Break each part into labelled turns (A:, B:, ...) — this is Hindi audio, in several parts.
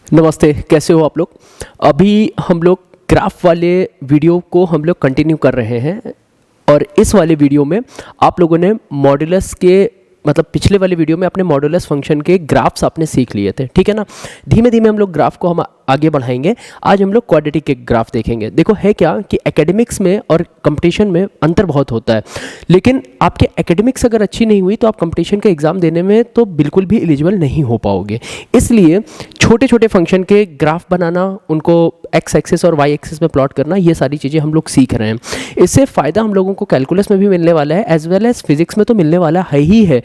A: नमस्ते, कैसे हो आप लोग। अभी हम लोग ग्राफ वाले वीडियो को हम लोग कंटिन्यू कर रहे हैं और इस वाले वीडियो में आप लोगों ने मॉड्यूलस के मतलब पिछले वाले वीडियो में अपने मॉड्यूलस फंक्शन के ग्राफ्स आपने सीख लिए थे, ठीक है ना। धीमे धीमे हम लोग ग्राफ को हम आगे बढ़ाएंगे। आज हम लोग क्वाड्रेटिक के ग्राफ देखेंगे। देखो है क्या कि एकेडमिक्स में और कंपटीशन में अंतर बहुत होता है, लेकिन आपके एकेडमिक्स अगर अच्छी नहीं हुई तो आप कंपटीशन का एग्जाम देने में तो बिल्कुल भी एलिजिबल नहीं हो पाओगे। इसलिए छोटे छोटे फंक्शन के ग्राफ बनाना, उनको एक्स एक्सिस और वाई एक्सिस में प्लॉट करना, ये सारी चीज़ें हम लोग सीख रहे हैं। इससे फ़ायदा हम लोगों को कैलकुलस में भी मिलने वाला है, एज वेल एज फिजिक्स में तो मिलने वाला है ही है।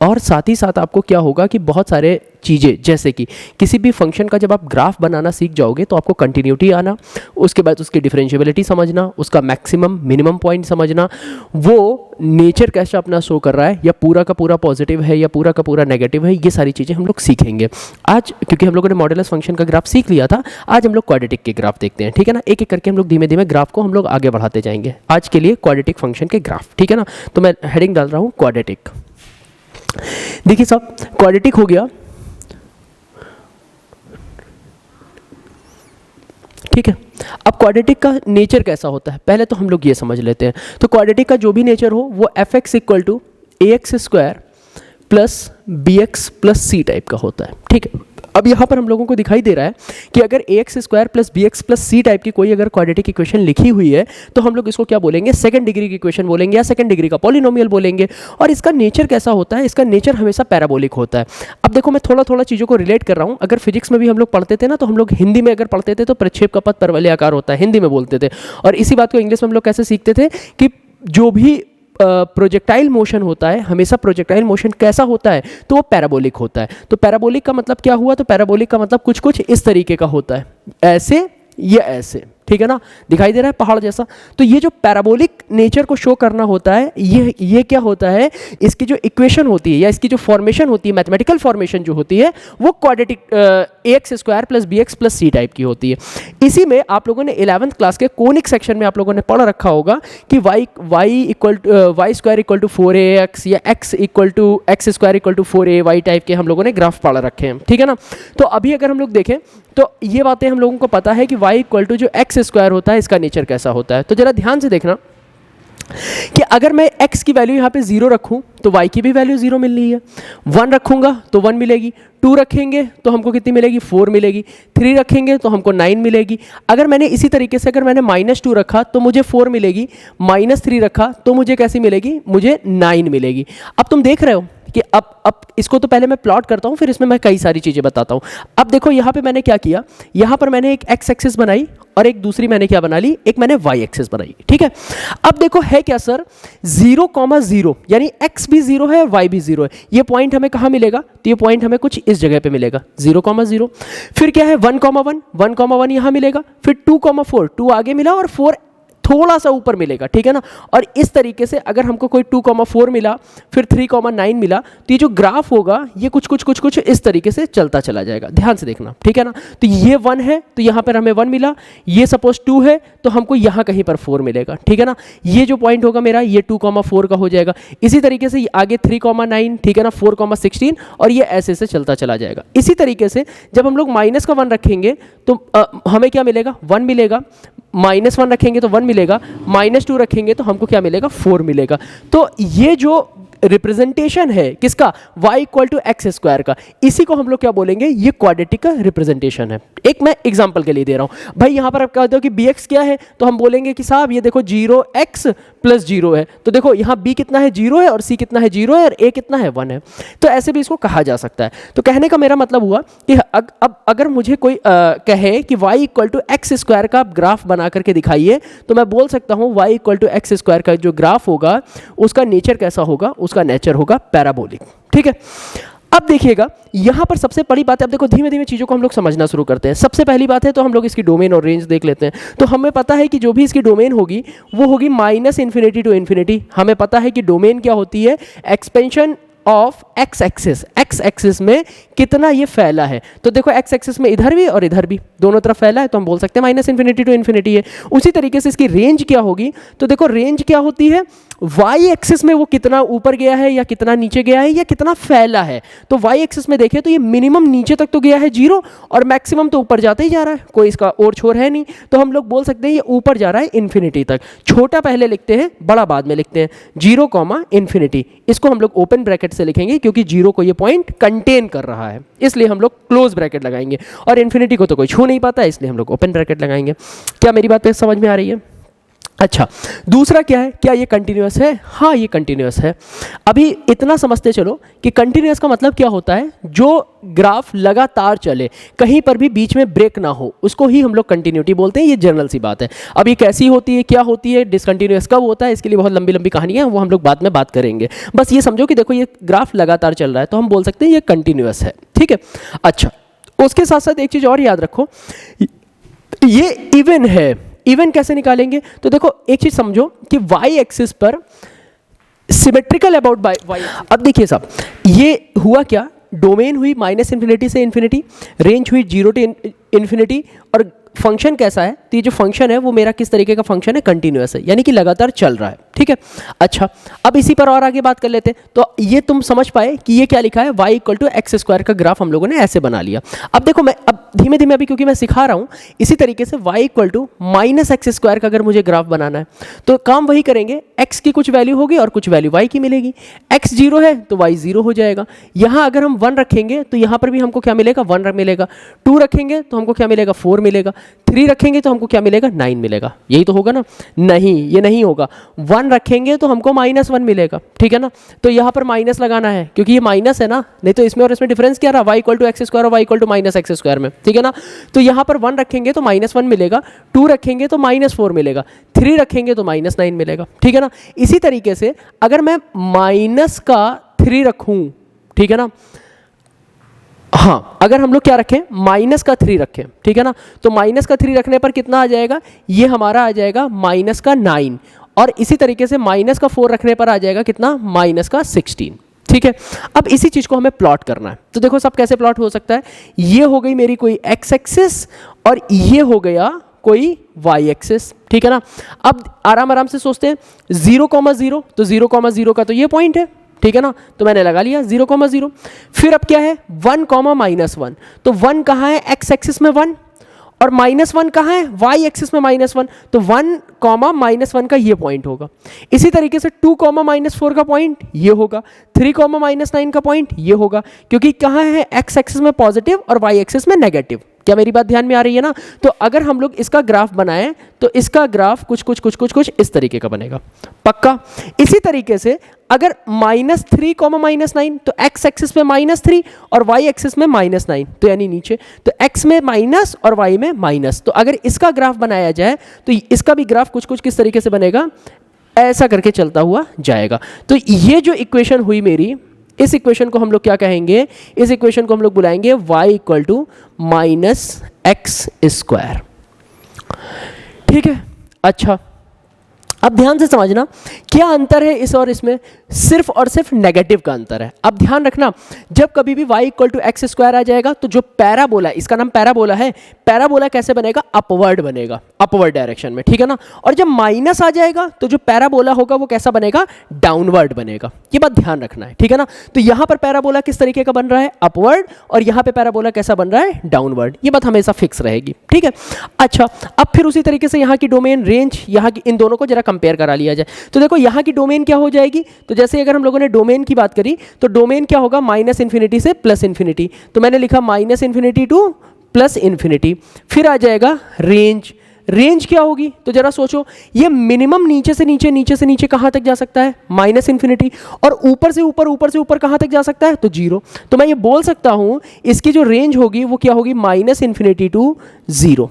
A: और साथ ही साथ आपको क्या होगा कि बहुत सारे चीज़ें, जैसे कि किसी भी फंक्शन का जब आप ग्राफ बनाना सीख जाओगे तो आपको कंटिन्यूटी आना, उसके बाद उसकी डिफरेंशिएबिलिटी समझना, उसका मैक्सिमम मिनिमम पॉइंट समझना, वो नेचर कैसे अपना शो कर रहा है, या पूरा का पूरा पॉजिटिव है या पूरा का पूरा नेगेटिव है, ये सारी चीज़ें हम लोग सीखेंगे आज। क्योंकि हम लोगों ने मॉड्यूलस फंक्शन का ग्राफ सीख लिया था, आज हम लोग क्वाड्रेटिक के ग्राफ देखते हैं, ठीक है ना। एक एक करके हम लोग धीमे धीमे ग्राफ को हम लोग आगे बढ़ाते जाएंगे। आज के लिए क्वाड्रेटिक फंक्शन के ग्राफ, ठीक है ना। तो मैं हेडिंग डाल रहा हूँ क्वाड्रेटिक। देखिए साहब, क्वाड्रेटिक हो गया, ठीक है। अब क्वाड्रेटिक का नेचर कैसा होता है पहले तो हम लोग ये समझ लेते हैं। तो क्वाड्रेटिक का जो भी नेचर हो वो f x equal to a x square plus B x plus C type का होता है, ठीक है। अब यहाँ पर हम लोगों को दिखाई दे रहा है कि अगर A x square plus B x plus C type की कोई अगर क्वाड्रेटिक इक्वेशन लिखी हुई है तो हम लोग इसको क्या बोलेंगे, सेकंड डिग्री की इक्वेशन बोलेंगे या सेकंड डिग्री का पॉलिनोमियल बोलेंगे। और इसका नेचर कैसा होता है, इसका नेचर हमेशा पैराबोलिक होता है। अब देखो मैं थोड़ा थोड़ा चीज़ों को रिलेट कर रहा हूँ। अगर फिजिक्स में भी हम लोग पढ़ते थे ना, तो हम लोग हिंदी में अगर पढ़ते थे तो प्रक्षेप का पथ परवलयाकार होता है, हिंदी में बोलते थे। और इसी बात को इंग्लिश में हम लोग कैसे सीखते थे कि जो भी प्रोजेक्टाइल मोशन होता है, हमेशा प्रोजेक्टाइल मोशन कैसा होता है, तो वो पैराबोलिक होता है। तो पैराबोलिक का मतलब क्या हुआ, तो पैराबोलिक का मतलब कुछ कुछ इस तरीके का होता है, ऐसे या ऐसे, ठीक है ना। दिखाई दे रहा है पहाड़ जैसा। तो ये जो पैराबोलिक नेचर को शो करना होता है, ये क्या होता है, इसकी जो इक्वेशन होती है या इसकी जो फॉर्मेशन होती है, मैथमेटिकल फॉर्मेशन जो होती है, वो quadratic A x square plus B x plus C type की होती है। इसी में आप लोगों ने 11th क्लास के कोनिक सेक्शन में आप लोगों ने पढ़ रखा होगा कि Y square equal to 4ax या x equal to x square equal to 4ay type के हम लोगों ने ग्राफ पढ़ रखे हैं, ठीक है ना। तो अभी अगर हम लोग देखें तो ये बातें हम लोगों को पता है कि y इक्वल टू जो एक्स स्क्वायर होता है, इसका नेचर कैसा होता है। तो जरा ध्यान से देखना कि अगर मैं x की वैल्यू यहाँ पे 0 रखूँ तो y की भी वैल्यू 0 मिलनी है, 1 रखूँगा तो 1 मिलेगी, 2 रखेंगे तो हमको कितनी मिलेगी, 4 मिलेगी, 3 रखेंगे तो हमको 9 मिलेगी। अगर मैंने इसी तरीके से अगर मैंने -2 रखा तो मुझे 4 मिलेगी, -3 रखा तो मुझे कैसी मिलेगी, मुझे 9 मिलेगी। अब तुम देख रहे हो कि अब इसको तो पहले मैं प्लॉट करता हूँ, फिर इसमें मैं कई सारी चीज़ें बताता हूँ। अब देखो यहाँ पे मैंने क्या किया, यहाँ पर मैंने एक एक्स एक्सिस बनाई और एक दूसरी मैंने क्या बना ली, एक मैंने वाई एक्सिस बनाई, ठीक है। अब देखो है क्या सर, 0,0 यानी x भी 0 है और y भी 0 है। ये पॉइंट हमें कहाँ मिलेगा, तो ये पॉइंट हमें कुछ इस जगह पे मिलेगा, 0,0। फिर क्या है 1,1 यहाँ मिलेगा, फिर 2,4 2 आगे मिला और 4 थोड़ा सा ऊपर मिलेगा, ठीक है ना। और इस तरीके से अगर हमको कोई 2,4 मिला, फिर 3,9 मिला, तो ये जो ग्राफ होगा ये कुछ इस तरीके से चलता चला जाएगा। ध्यान से देखना, ठीक है ना। तो ये 1 है तो यहाँ पर हमें 1 मिला, ये सपोज 2 है तो हमको यहाँ कहीं पर 4 मिलेगा, ठीक है ना। ये जो पॉइंट होगा मेरा ये 2,4 का हो जाएगा। इसी तरीके से आगे 3,9, ठीक है ना, 4,16 और ये ऐसे से चलता चला जाएगा। इसी तरीके से जब हम लोग -1 रखेंगे तो हमें क्या मिलेगा, 1 मिलेगा, -1 रखेंगे तो 1 मिलेगा, -2 रखेंगे तो हमको क्या मिलेगा, 4 मिलेगा। तो ये जो रिप्रेजेंटेशन है किसका, y equal to x square का, इसी को हम लोग क्या बोलेंगे, ये क्वाड्रेटिक का रिप्रेजेंटेशन है। एक मैं एग्जांपल के लिए दे रहा हूं भाई, यहां पर आप कहते हो कि bx क्या है, तो हम बोलेंगे कि साहब ये देखो 0x प्लस 0 है। तो देखो यहाँ b कितना है, 0 है, और c कितना है, 0 है, और a कितना है, 1 है। तो ऐसे भी इसको कहा जा सकता है। तो कहने का मेरा मतलब हुआ कि अब अगर मुझे कोई कहे कि y equal to x square का ग्राफ बना करके दिखाइए, तो मैं बोल सकता हूँ y equal to x square का जो ग्राफ होगा उसका नेचर कैसा होगा, उसका नेचर होगा पैराबोलिक, ठीक है। अब देखिएगा यहाँ पर सबसे बड़ी बात है, अब देखो धीमे धीमे चीज़ों को हम लोग समझना शुरू करते हैं। सबसे पहली बात है तो हम लोग इसकी डोमेन और रेंज देख लेते हैं। तो हमें पता है कि जो भी इसकी डोमेन होगी वो होगी -∞ to ∞। हमें पता है कि डोमेन क्या होती है, expansion of x axis, x axis में कितना ये फैला है। तो देखो एक्स एक्सिस में इधर भी और इधर भी दोनों तरफ फैला है, तो हम बोल सकते हैं माइनस इन्फिनिटी टू इन्फिनिटी है। उसी तरीके से इसकी रेंज क्या होगी, तो देखो रेंज क्या होती है, वाई एक्सिस में वो कितना ऊपर गया है या कितना नीचे गया है या कितना फैला है। तो वाई एक्सिस में देखें तो ये मिनिमम नीचे तक तो गया है 0 और मैक्सिमम तो ऊपर जाता ही जा रहा है, कोई इसका और छोर है नहीं। तो हम लोग बोल सकते हैं ये ऊपर जा रहा है इन्फिनिटी तक। छोटा पहले लिखते हैं, बड़ा बाद में लिखते हैं, 0 कॉमा इन्फिनिटी। इसको हम लोग ओपन ब्रैकेट से लिखेंगे क्योंकि 0 को ये पॉइंट कंटेन कर रहा है, इसलिए हम लोग क्लोज ब्रैकेट लगाएंगे, और इन्फिनिटी को तो कोई छू नहीं पाता इसलिए हम लोग ओपन ब्रैकेट लगाएंगे। क्या मेरी बात समझ में आ रही है? अच्छा, दूसरा क्या है, क्या ये कंटिन्यूअस है? हाँ ये कंटिन्यूअस है। अभी इतना समझते चलो कि कंटिन्यूअस का मतलब क्या होता है, जो ग्राफ लगातार चले, कहीं पर भी बीच में ब्रेक ना हो, उसको ही हम लोग कंटिन्यूटी बोलते हैं। ये जनरल सी बात है। अब ये कैसी होती है, क्या होती है, डिसकंटिन्यूअस कब होता है, इसके लिए बहुत लंबी लंबी कहानियाँ हैं, वो हम लोग बाद में बात करेंगे। बस ये समझो कि देखो ये ग्राफ लगातार चल रहा है तो हम बोल सकते हैं ये कंटिन्यूअस है, ठीक है। अच्छा, उसके साथ साथ एक चीज़ और याद रखो, ये इवन है। इवन कैसे निकालेंगे, तो देखो एक चीज समझो कि y एक्सिस पर सिमेट्रिकल अबाउट y। अब देखिए साहब, ये हुआ क्या, डोमेन हुई माइनस इन्फिनिटी से इन्फिनिटी, रेंज हुई 0 टू इन्फिनिटी, और फंक्शन कैसा है, तो ये जो फंक्शन है वो मेरा किस तरीके का फंक्शन है, कंटिन्यूअस है, यानी कि लगातार चल रहा है, ठीक है। अच्छा, अब इसी पर और आगे बात कर लेते हैं। तो ये तुम समझ पाए कि ये क्या लिखा है, y equal to x square का ग्राफ हम लोगों ने ऐसे बना लिया। अब देखो मैं अब धीमे धीमे, अभी क्योंकि मैं सिखा रहा हूँ, इसी तरीके से y equal to minus x square का अगर मुझे ग्राफ बनाना है तो काम वही करेंगे, x की कुछ वैल्यू होगी और कुछ वैल्यू y की मिलेगी। x 0 है तो y 0 हो जाएगा। यहाँ अगर हम 1 रखेंगे तो यहाँ पर भी हमको क्या मिलेगा, 1 मिलेगा। 2 रखेंगे तो हमको क्या मिलेगा, 4 मिलेगा। 3 रखेंगे तो हमको क्या मिलेगा, 9 मिलेगा। यही तो होगा ना? नहीं, ये नहीं होगा। 1 रखेंगे तो हमको -1 मिलेगा, ठीक है ना। तो यहाँ पर माइनस लगाना है क्योंकि ये माइनस है ना, नहीं तो इसमें और इसमें डिफरेंस क्या रहा, y equal to x square और y equal to minus x square में, ठीक है ना। तो यहाँ पर 1 रखेंगे तो -1 मिलेगा, 2 रखेंगे तो -4 मिलेगा, 3 रखेंगे तो -9 मिलेगा, ठीक है ना। इसी तरीके से अगर मैं माइनस का 3 रखूँ, ठीक है ना, हाँ अगर हम लोग क्या रखें, माइनस का 3 रखें, ठीक है ना, तो माइनस का 3 रखने पर कितना आ जाएगा, ये हमारा आ जाएगा माइनस का 9, और इसी तरीके से माइनस का 4 रखने पर आ जाएगा कितना, माइनस का 16, ठीक है। अब इसी चीज को हमें प्लॉट करना है। तो देखो सब कैसे प्लॉट हो सकता है, ये हो गई मेरी कोई एक्स एक्सिस और ये हो गया कोई वाई एक्सिस, ठीक है ना। अब आराम आराम से सोचते हैं, 0,0, तो 0,0 का तो ये पॉइंट है, ठीक है ना, तो मैंने लगा लिया 0,0। फिर अब क्या है, 1, -1, तो 1 कहाँ है, एक्स एक्सिस में 1, और -1 कहाँ है, वाई एक्सिस में -1, तो 1, -1 का ये पॉइंट होगा। इसी तरीके से 2, -4 का पॉइंट ये होगा, 3, -9 का पॉइंट ये होगा, क्योंकि कहाँ है, एक्स एक्सिस में पॉजिटिव और वाई एक्सिस में नेगेटिव। क्या मेरी बात ध्यान में आ रही है ना? तो अगर हम लोग इसका ग्राफ बनाएं तो इसका ग्राफ कुछ इस तरीके का बनेगा, पक्का। इसी तरीके से अगर -3, -9, तो x एक्सिस में -3 और y एक्सिस में -9, तो यानी नीचे, तो x में माइनस और y में माइनस। तो अगर इसका ग्राफ बनाया जाए तो इसका भी ग्राफ कुछ किस तरीके से बनेगा, ऐसा करके चलता हुआ जाएगा। तो ये जो इक्वेशन हुई मेरी, इस इक्वेशन को हम लोग क्या कहेंगे, इस इक्वेशन को हम लोग बुलाएंगे y इक्वल टू -x², ठीक है। अच्छा, अब ध्यान से समझना क्या अंतर है इस और इसमें, सिर्फ और सिर्फ नेगेटिव का अंतर है। अब ध्यान रखना, जब कभी भी y इक्वल टू x² आ जाएगा तो जो पैराबोला, इसका नाम पैराबोला है, पैराबोला कैसे बनेगा, अपवर्ड बनेगा, अपवर्ड डायरेक्शन में, ठीक है ना। और जब माइनस आ जाएगा तो जो पैराबोला होगा वो कैसा बनेगा, डाउनवर्ड बनेगा। ये बात ध्यान रखना है, ठीक है ना। तो यहाँ पर पैराबोला किस तरीके का बन रहा है, अपवर्ड, और यहाँ पे पैराबोला कैसा बन रहा है, डाउनवर्ड। ये बात हमेशा फिक्स रहेगी, ठीक है। अच्छा, अब फिर उसी तरीके से यहाँ की डोमेन, रेंज, यहाँ की, इन दोनों को जरा कंपेयर करा लिया जाए। तो देखो यहाँ की डोमेन क्या हो जाएगी, तो जैसे अगर हम लोगों ने डोमेन की बात करी तो डोमेन क्या होगा, -∞ से +∞। तो मैंने लिखा -∞ टू +∞। फिर आ जाएगा रेंज, रेंज क्या होगी, तो जरा सोचो, ये मिनिमम नीचे से नीचे कहाँ तक जा सकता है, -∞, और ऊपर से ऊपर कहाँ तक जा सकता है, तो 0। तो मैं ये बोल सकता हूँ इसकी जो रेंज होगी वो क्या होगी, -∞ टू 0,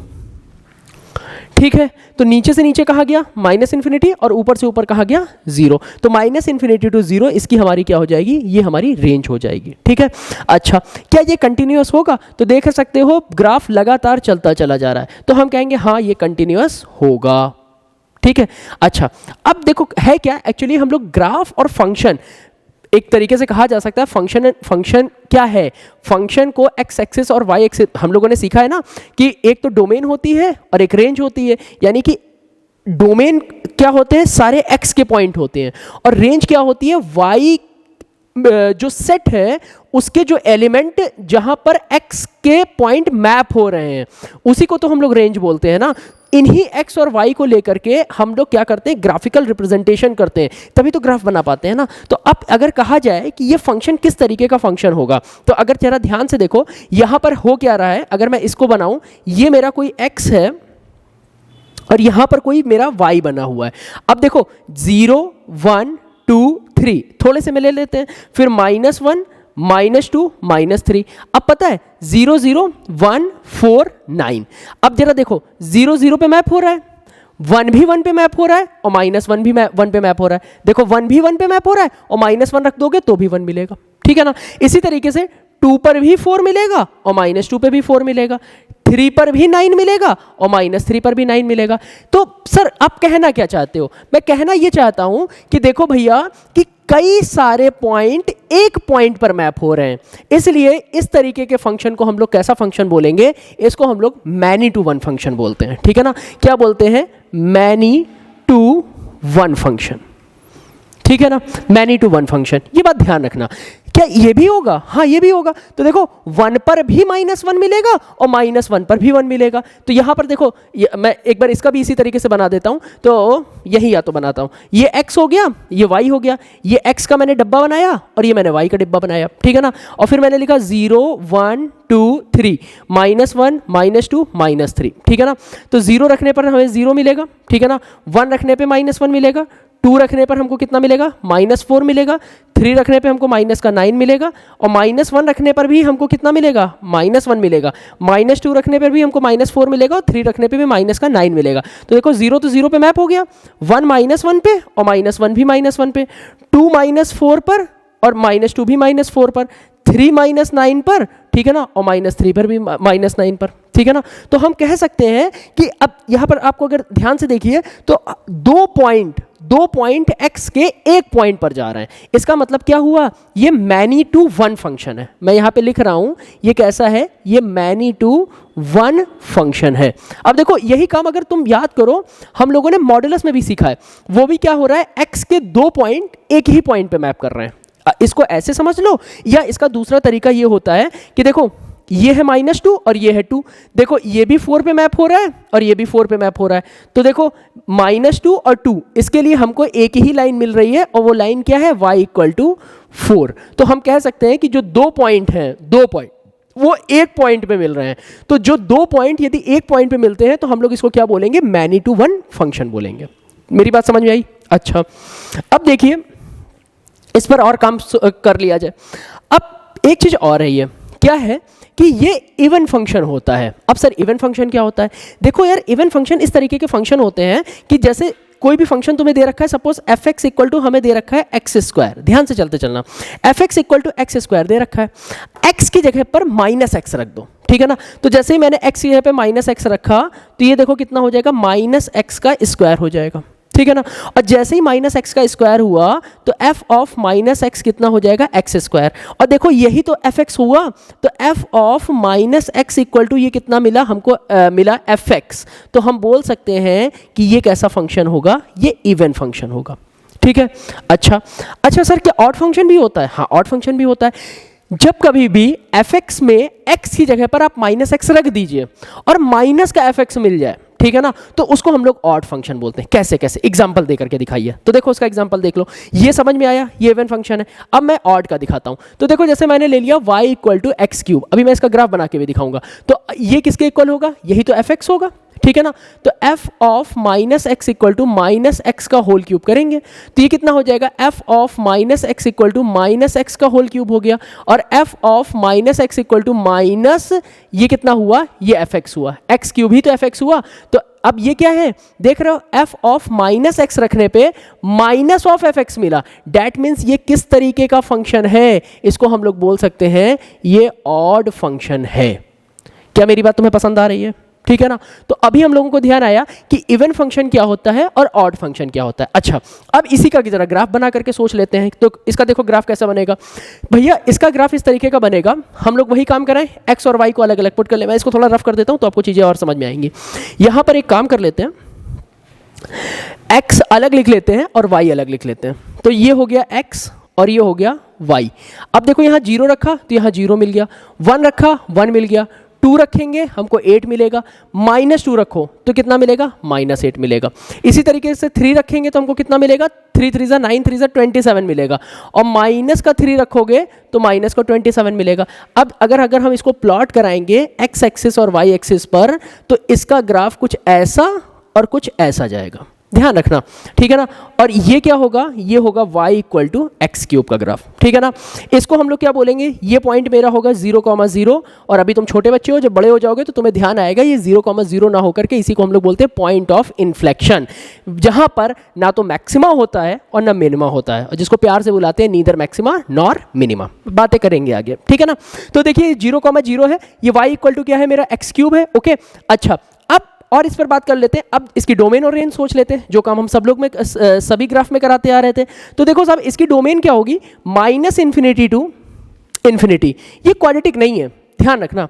A: ठीक है। तो नीचे से नीचे कहा गया -∞, और ऊपर से ऊपर कहा गया 0। तो -∞ टू 0 इसकी हमारी क्या हो जाएगी, ये हमारी रेंज हो जाएगी, ठीक है। अच्छा, क्या ये कंटिन्यूअस होगा, तो देख सकते हो ग्राफ लगातार चलता चला जा रहा है, तो हम कहेंगे हाँ ये कंटिन्यूअस होगा, ठीक है। अच्छा, अब देखो है क्या, एक्चुअली हम लोग ग्राफ और फंक्शन एक तरीके से कहा जा सकता है फंक्शन क्या है, फंक्शन को एक्स एक्सिस और वाई एक्सिस, हम लोगों ने सीखा है ना कि एक तो डोमेन होती है और एक रेंज होती है, यानी कि डोमेन क्या होते हैं, सारे एक्स के पॉइंट होते हैं, और रेंज क्या होती है, वाई जो सेट है उसके जो एलिमेंट जहां पर एक्स के पॉइंट मैप हो रहे हैं उसी को तो हम लोग रेंज बोलते हैं ना। इन्हीं एक्स और वाई को लेकर के हम लोग क्या करते हैं, ग्राफिकल रिप्रेजेंटेशन करते हैं, तभी तो ग्राफ बना पाते हैं ना। तो अब अगर कहा जाए कि ये फंक्शन किस तरीके का फंक्शन होगा, तो अगर जरा ध्यान से देखो यहां पर हो क्या रहा है, अगर मैं इसको बनाऊं, ये मेरा कोई एक्स है और यहां पर कोई मेरा y बना हुआ है। अब देखो 0 1 2 3 थोड़े से में ले लेते हैं, फिर -1 -2 -3। अब पता है 0 0 1 4 9। अब जरा देखो 0 0 पे मैप हो रहा है, 1 भी 1 पे मैप हो रहा है और -1 भी 1 पे मैप हो रहा है। देखो 1 भी 1 पे मैप हो रहा है और -1 रख दोगे तो भी 1 मिलेगा, ठीक है ना। इसी तरीके से 2 पर भी 4 मिलेगा और -2 पे भी 4 मिलेगा, 3 पर भी 9 मिलेगा और -3 पर भी 9 मिलेगा। तो सर आप कहना क्या चाहते हो? मैं कहना ये चाहता हूं कि देखो भैया कि कई सारे पॉइंट एक पॉइंट पर मैप हो रहे हैं, इसलिए इस तरीके के फंक्शन को हम लोग कैसा फंक्शन बोलेंगे, इसको हम लोग मैनी टू वन फंक्शन बोलते हैं, ठीक है ना। क्या बोलते हैं? मैनी टू वन फंक्शन, ठीक है ना, मैनी टू वन फंक्शन। ये बात ध्यान रखना। क्या ये भी होगा? हाँ ये भी होगा। तो देखो 1 पर भी -1 मिलेगा और -1 पर भी 1 मिलेगा। तो यहां पर देखो मैं एक बार इसका भी इसी तरीके से बना देता हूं, तो यही या तो बनाता हूं, ये x हो गया, ये y हो गया, ये x का मैंने डब्बा बनाया और ये मैंने y का डिब्बा बनाया, ठीक है ना। और फिर मैंने लिखा 0 1 2 3 -1 -2 -3, ठीक है ना। तो 0 रखने पर हमें 0 मिलेगा, ठीक है ना। 1 रखने पे -1 मिलेगा, 2 रखने पर हमको कितना मिलेगा, -4 मिलेगा, 3 रखने पे हमको -9 मिलेगा और -1 रखने पर भी हमको कितना मिलेगा, -1 मिलेगा, -2 रखने पर भी हमको -4 मिलेगा और 3 रखने पे भी -9 मिलेगा। तो देखो 0 तो 0 पे मैप हो गया, 1 -1 पे और -1 भी -1 पे, 2 -4 पर और -2 भी -4 पर, 3 -9 पर, ठीक है ना, और -3 पर भी -9 पर, ठीक है ना। तो हम कह सकते हैं कि अब यहां पर आपको अगर ध्यान से देखिए तो दो पॉइंट x के एक पॉइंट पर जा रहे हैं। इसका मतलब क्या हुआ, ये मैनी टू वन फंक्शन है। मैं यहां पे लिख रहा हूं ये कैसा है, ये मैनी टू वन फंक्शन है। अब देखो यही काम अगर तुम याद करो हम लोगों ने मॉडुलस में भी सीखा है, वो भी क्या हो रहा है, x के दो पॉइंट एक ही पॉइंट पे मैप कर रहे हैं। इसको ऐसे समझ लो, या इसका दूसरा तरीका ये होता है कि देखो ये है -2 और ये है 2, देखो ये भी 4 पे मैप हो रहा है और ये भी 4 पे मैप हो रहा है। तो देखो -2 और 2 इसके लिए हमको एक ही लाइन मिल रही है और वो लाइन क्या है, y = 4। तो हम कह सकते हैं कि जो दो पॉइंट हैं, दो पॉइंट वो एक पॉइंट पे मिल रहे हैं। तो जो दो पॉइंट यदि एक पॉइंट पे मिलते हैं तो हम लोग इसको क्या बोलेंगे, मैनी टू वन फंक्शन बोलेंगे। मेरी बात समझ में आई? अच्छा अब देखिए इस पर और काम कर लिया जाए। अब एक चीज और है, ये क्या है कि ये इवन फंक्शन होता है। अब सर इवन फंक्शन क्या होता है? देखो यार इवन फंक्शन इस तरीके के फंक्शन होते हैं कि जैसे कोई भी फंक्शन तुम्हें दे रखा है, सपोज fx = हमें दे रखा है x², ध्यान से चलते चलना, fx = x² दे रखा है, x की जगह पर -x रख दो, ठीक है ना। तो जैसे ही मैंने x की जगह पे -x रखा तो ये देखो कितना हो जाएगा, -x² हो जाएगा, ठीक है ना। और जैसे ही -x² हुआ तो f ऑफ -x कितना हो जाएगा, x²। और देखो यही तो fx हुआ, तो f ऑफ -x = ये कितना मिला हमको, मिला fx। तो हम बोल सकते हैं कि ये कैसा फंक्शन होगा, ये इवन फंक्शन होगा, ठीक है। अच्छा सर क्या ऑड फंक्शन भी होता है? हाँ ऑड फंक्शन भी होता है। जब कभी भी fx में x की जगह पर आप -x रख दीजिए और माइनस का fx मिल जाए, ठीक है ना, तो उसको हम लोग ऑड फंक्शन बोलते हैं। कैसे कैसे एग्जांपल दे करके दिखाइए। तो देखो उसका एग्जांपल देख लो, ये समझ में आया, ये इवन फंक्शन है। अब मैं ऑड का दिखाता हूं। तो देखो जैसे मैंने ले लिया y = x³, अभी मैं इसका ग्राफ बना के भी दिखाऊंगा। तो ये किसके इक्वल होगा, यही तो fx होगा, ठीक है ना। तो f ऑफ -x = -x का होल क्यूब करेंगे तो ये कितना हो जाएगा, f ऑफ -x = -x का होल क्यूब हो गया, और f ऑफ -x = ये कितना हुआ, ये fx हुआ, x³ ही तो fx हुआ। तो अब ये क्या है, देख रहे हो, f ऑफ -x रखने पे माइनस ऑफ fx मिला, डैट मीन्स ये किस तरीके का फंक्शन है, इसको हम लोग बोल सकते हैं ये ऑड फंक्शन है। क्या मेरी बात तुम्हें पसंद आ रही है? ठीक है ना। तो अभी हम लोगों को ध्यान आया कि इवन फंक्शन क्या होता है और ऑड फंक्शन क्या होता है। अच्छा, अब इसी का जरा ग्राफ बना करके सोच लेते हैं। तो इसका देखो ग्राफ कैसा बनेगा भैया, इसका ग्राफ इस तरीके का बनेगा। हम लोग वही काम कराएं, एक्स और वाई को अलग अलग पुट कर ले। मैं इसको थोड़ा रफ कर देता हूं तो आपको चीजें और समझ में आएंगी। यहां पर एक काम कर लेते हैं, एक्स अलग लिख लेते हैं और वाई अलग लिख लेते हैं। तो ये हो गया एक्स और ये हो गया वाई। अब देखो यहाँ 0 रखा तो यहाँ 0 मिल गया, 1 रखा 1 मिल गया, 2 रखेंगे हमको 8 मिलेगा, -2 रखो तो कितना मिलेगा, -8 मिलेगा। इसी तरीके से 3 रखेंगे तो हमको कितना मिलेगा, 3 3 9 3 27 मिलेगा, और माइनस का 3 रखोगे तो माइनस का 27 मिलेगा। अब अगर हम इसको प्लॉट कराएंगे एक्स एक्सिस और वाई एक्सिस पर, तो इसका ग्राफ कुछ ऐसा और कुछ ऐसा जाएगा, ध्यान रखना, ठीक है ना। और ये क्या होगा, ये होगा y equal to x cube का ग्राफ, ठीक है ना। इसको हम लोग क्या बोलेंगे, ये पॉइंट मेरा होगा 0,0, और अभी तुम छोटे बच्चे हो, जब बड़े हो जाओगे तो तुम्हें ध्यान आएगा ये 0,0 ना होकर के इसी को हम लोग बोलते हैं पॉइंट ऑफ इन्फ्लेक्शन, जहां पर ना तो मैक्सिमा होता है और ना मिनिमा होता है, और जिसको प्यार से बुलाते हैं नीदर मैक्सिमा नॉर मिनिमा। बातें करेंगे आगे, ठीक है ना। तो देखिए 0,0 है, ये y इक्वल टू क्या है, मेरा एक्स क्यूब है, ओके। अच्छा, अब और इस पर बात कर लेते हैं। अब इसकी डोमेन और रेंज सोच लेते हैं, जो काम हम सब लोग में सभी ग्राफ में कराते आ रहे थे। तो देखो साहब, इसकी डोमेन क्या होगी, -∞ टू इन्फिनिटी। ये क्वाड्रेटिक नहीं है, ध्यान रखना।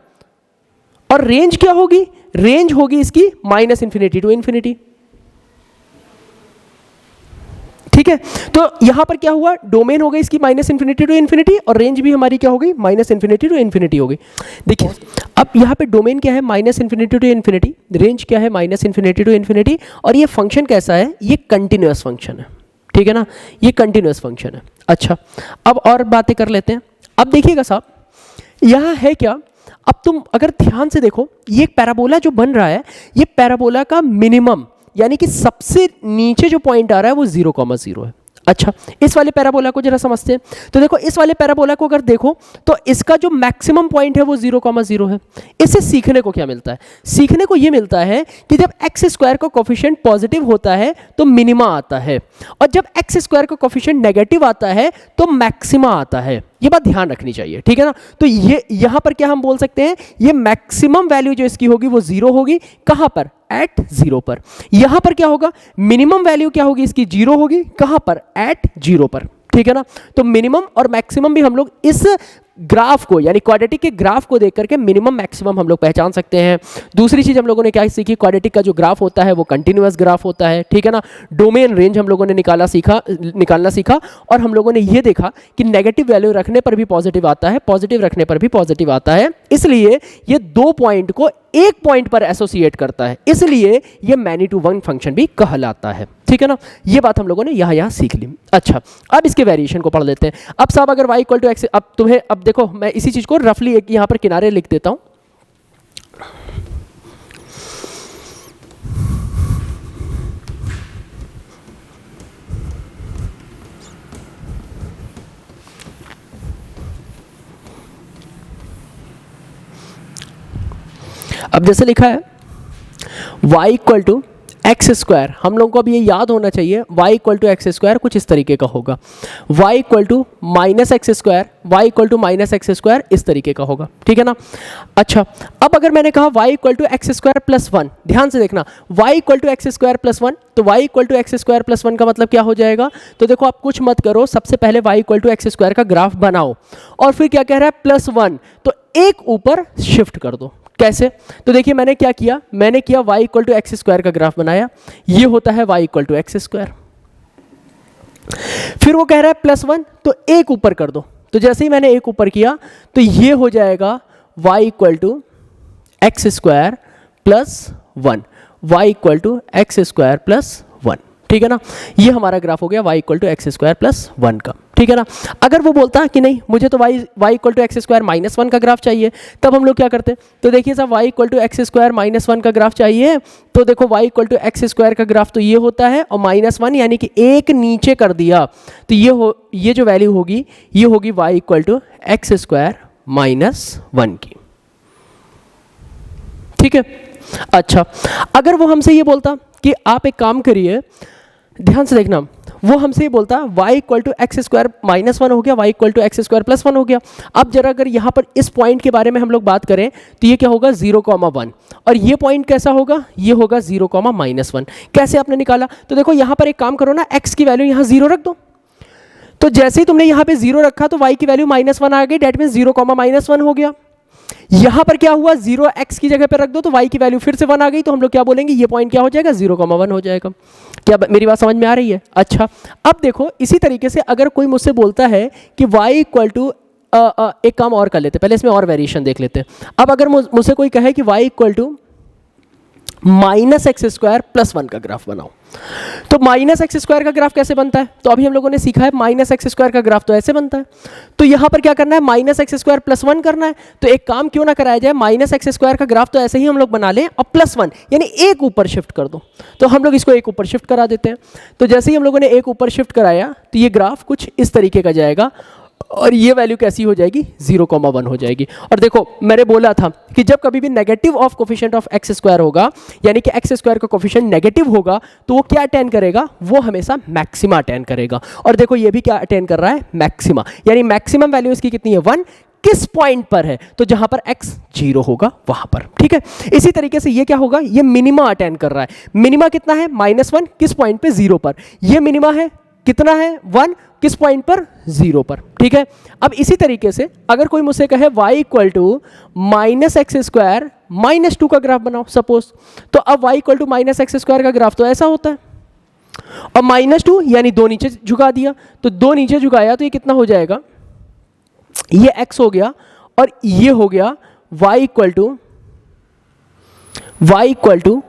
A: और रेंज क्या होगी, रेंज होगी इसकी -∞ टू इन्फिनिटी, ठीक है। तो यहां पर क्या हुआ, डोमेन हो गई इसकी -∞ टू इन्फिनिटी, और रेंज भी हमारी क्या हो गई, -∞ टू इन्फिनिटी हो गई। देखिए अब यहां पे डोमेन क्या है, -∞ टू इन्फिनिटी, रेंज क्या है, -∞ टू इन्फिनिटी, और ये फंक्शन कैसा है, ये कंटिन्यूअस फंक्शन है, ठीक है ना, ये कंटिन्यूअस फंक्शन है। अच्छा, अब और बातें कर लेते हैं। अब देखिएगा साहब, यहां है क्या, अब तुम अगर ध्यान से देखो, ये एक पैराबोला जो बन रहा है, ये पैराबोला का मिनिमम यानी कि सबसे नीचे जो पॉइंट आ रहा है वो 0,0 है। अच्छा, इस वाले पैराबोला को जरा समझते हैं। तो देखो इस वाले पैराबोला को अगर देखो तो इसका जो मैक्सिमम पॉइंट है वो 0,0 है। इससे सीखने को क्या मिलता है, सीखने को ये मिलता है कि जब एक्स स्क्वायर का कोफिशिएंट पॉजिटिव होता है तो मिनिमा आता है, और जब एक्स स्क्वायर का कोफिशिएंट नेगेटिव आता है तो मैक्सिमा आता है। ये बात ध्यान रखनी चाहिए, ठीक है ना। तो ये यहां पर क्या हम बोल सकते हैं, ये मैक्सिमम वैल्यू जो इसकी होगी वो 0 होगी। कहां पर, एट 0 पर। यहां पर क्या होगा, मिनिमम वैल्यू क्या होगी इसकी, 0 होगी। कहां पर, एट 0 पर, ठीक है ना। तो मिनिमम और मैक्सिमम भी हम लोग इस ग्राफ को यानी क्वाड्रेटिक के ग्राफ को देख करके मिनिमम मैक्सिमम हम लोग पहचान सकते हैं। दूसरी चीज हम लोगों ने क्या सीखी, क्वाड्रेटिक का जो ग्राफ होता है वो कंटिन्यूअस ग्राफ होता है, ठीक है ना। डोमेन रेंज हम लोगों ने निकालना सीखा, और हम लोगों ने ये देखा कि नेगेटिव वैल्यू रखने पर भी पॉजिटिव आता है, पॉजिटिव रखने पर भी पॉजिटिव आता है। इसलिए ये दो पॉइंट को एक पॉइंट पर एसोसिएट करता है, इसलिए ये मैनी टू वन फंक्शन भी कहलाता है, ठीक है ना। ये बात हम लोगों ने यहां सीख ली। अच्छा, अब इसके वेरिएशन को पढ़ लेते हैं। अब साहब अगर y इक्वल टू एक्स, अब तुम्हें, अब देखो मैं इसी चीज को रफली एक यहां पर किनारे लिख देता हूं। अब जैसे लिखा है y equal to x square, हम लोगों को अब ये याद होना चाहिए, y equal to x square कुछ इस तरीके का होगा, y equal to minus x square, y equal to minus x square इस तरीके का होगा, ठीक है ना। अच्छा, अब अगर मैंने कहा y equal to x square plus 1, ध्यान से देखना, y equal to x square plus 1, तो y equal to x square plus 1 का मतलब क्या हो जाएगा। तो देखो आप कुछ मत करो, सबसे पहले y equal to x square का ग्राफ बनाओ, और फिर क्या कह रहा है, +1, तो एक ऊपर शिफ्ट कर दो। कैसे, तो देखिए मैंने क्या किया, मैंने किया y equal to x square का ग्राफ बनाया, ये होता है y equal to x square. फिर वो कह रहा है +1, तो एक ऊपर कर दो, तो जैसे ही मैंने एक ऊपर किया तो ये हो जाएगा y equal to x square plus 1, y equal to x square plus 1, ठीक है ना। ये हमारा ग्राफ हो गया y equal to x square plus 1 का, ठीक है ना। अगर वो बोलता है कि नहीं मुझे तो y equal to x square minus 1 का ग्राफ चाहिए, तब हम लोग क्या करते हैं, तो देखिए साहब y equal to x square minus 1 का ग्राफ चाहिए, तो देखो y equal to x square का ग्राफ तो ये होता है, और -1 यानी कि एक नीचे कर दिया, तो ये जो वैल्यू होगी ये होगी y equal to x square -1 की, ठीक है। अच्छा, अगर वो हमसे ये बोलता कि आप एक काम करिए, ध्यान से देखना, वो हमसे ये बोलता है y equal to x square minus one हो गया, y equal to x square plus one हो गया। अब जरा अगर यहाँ पर इस पॉइंट के बारे में हम लोग बात करें तो ये क्या होगा 0,1, और ये पॉइंट कैसा होगा, ये होगा 0,-1। कैसे आपने निकाला, तो देखो यहाँ पर एक काम करो ना, x की वैल्यू यहाँ 0 रख दो। तो जैसे ही तुमने यहाँ पे 0 रखा तो y की वैल्यू -1 आ गई, डेट मीन 0,-1 हो गया। यहां पर क्या हुआ, 0 x की जगह पे रख दो तो y की वैल्यू फिर से 1 आ गई, तो हम लोग क्या बोलेंगे, ये पॉइंट क्या हो जाएगा 0,1 हो जाएगा। क्या मेरी बात समझ में आ रही है? अच्छा, अब देखो इसी तरीके से अगर कोई मुझसे बोलता है कि y इक्वल टू, एक काम और कर लेते, पहले इसमें और वेरिएशन देख लेते हैं। अब अगर मुझसे कोई कहे कि y इक्वल टू -x² + 1 का ग्राफ बनाओ, तो -x² का ग्राफ कैसे बनता है, तो अभी हम लोगों ने सीखा है -x² का ग्राफ तो ऐसे बनता है। तो यहां पर क्या करना है, -x² + 1 करना है। तो एक काम क्यों ना कराया जाए, -x² का ग्राफ तो ऐसे ही हम लोग बना लें और +1 यानी एक ऊपर शिफ्ट कर दो, तो हम लोग इसको एक ऊपर शिफ्ट करा देते हैं। तो जैसे ही हम लोगों ने एक ऊपर शिफ्ट कराया तो ये ग्राफ कुछ इस तरीके का जाएगा, और ये वैल्यू कैसी हो जाएगी, 0,1 हो जाएगी। और देखो मैंने बोला था कि जब कभी भी negative of coefficient of x² होगा, यानी कि x² का कोफिशिएंट नेगेटिव होगा, तो वो क्या अटेन करेगा, वो हमेशा मैक्सिमा अटेन करेगा। और देखो ये भी क्या अटेन कर रहा है, मैक्सिमा, यानी मैक्सिमम वैल्यू इसकी कितनी है, 1। किस पॉइंट पर है, तो जहां पर x 0 होगा वहां पर, ठीक है। इसी तरीके से ये क्या होगा, ये मिनिमा अटेन कर रहा है। मिनिमा कितना है, -1, किस पॉइंट पे, 0 पर। ये मिनिमा है कितना है, 1, किस पॉइंट पर, 0 पर, ठीक है। अब इसी तरीके से अगर कोई मुझसे कहे y इक्वल टू -x² -2 का ग्राफ बनाओ सपोज, तो अब y इक्वल टू -x² का ग्राफ तो ऐसा होता है, और -2 यानी 2 नीचे झुका दिया, तो 2 नीचे झुकाया तो ये कितना हो जाएगा, ये x हो गया, और ये हो गया y इक्वल टू -x²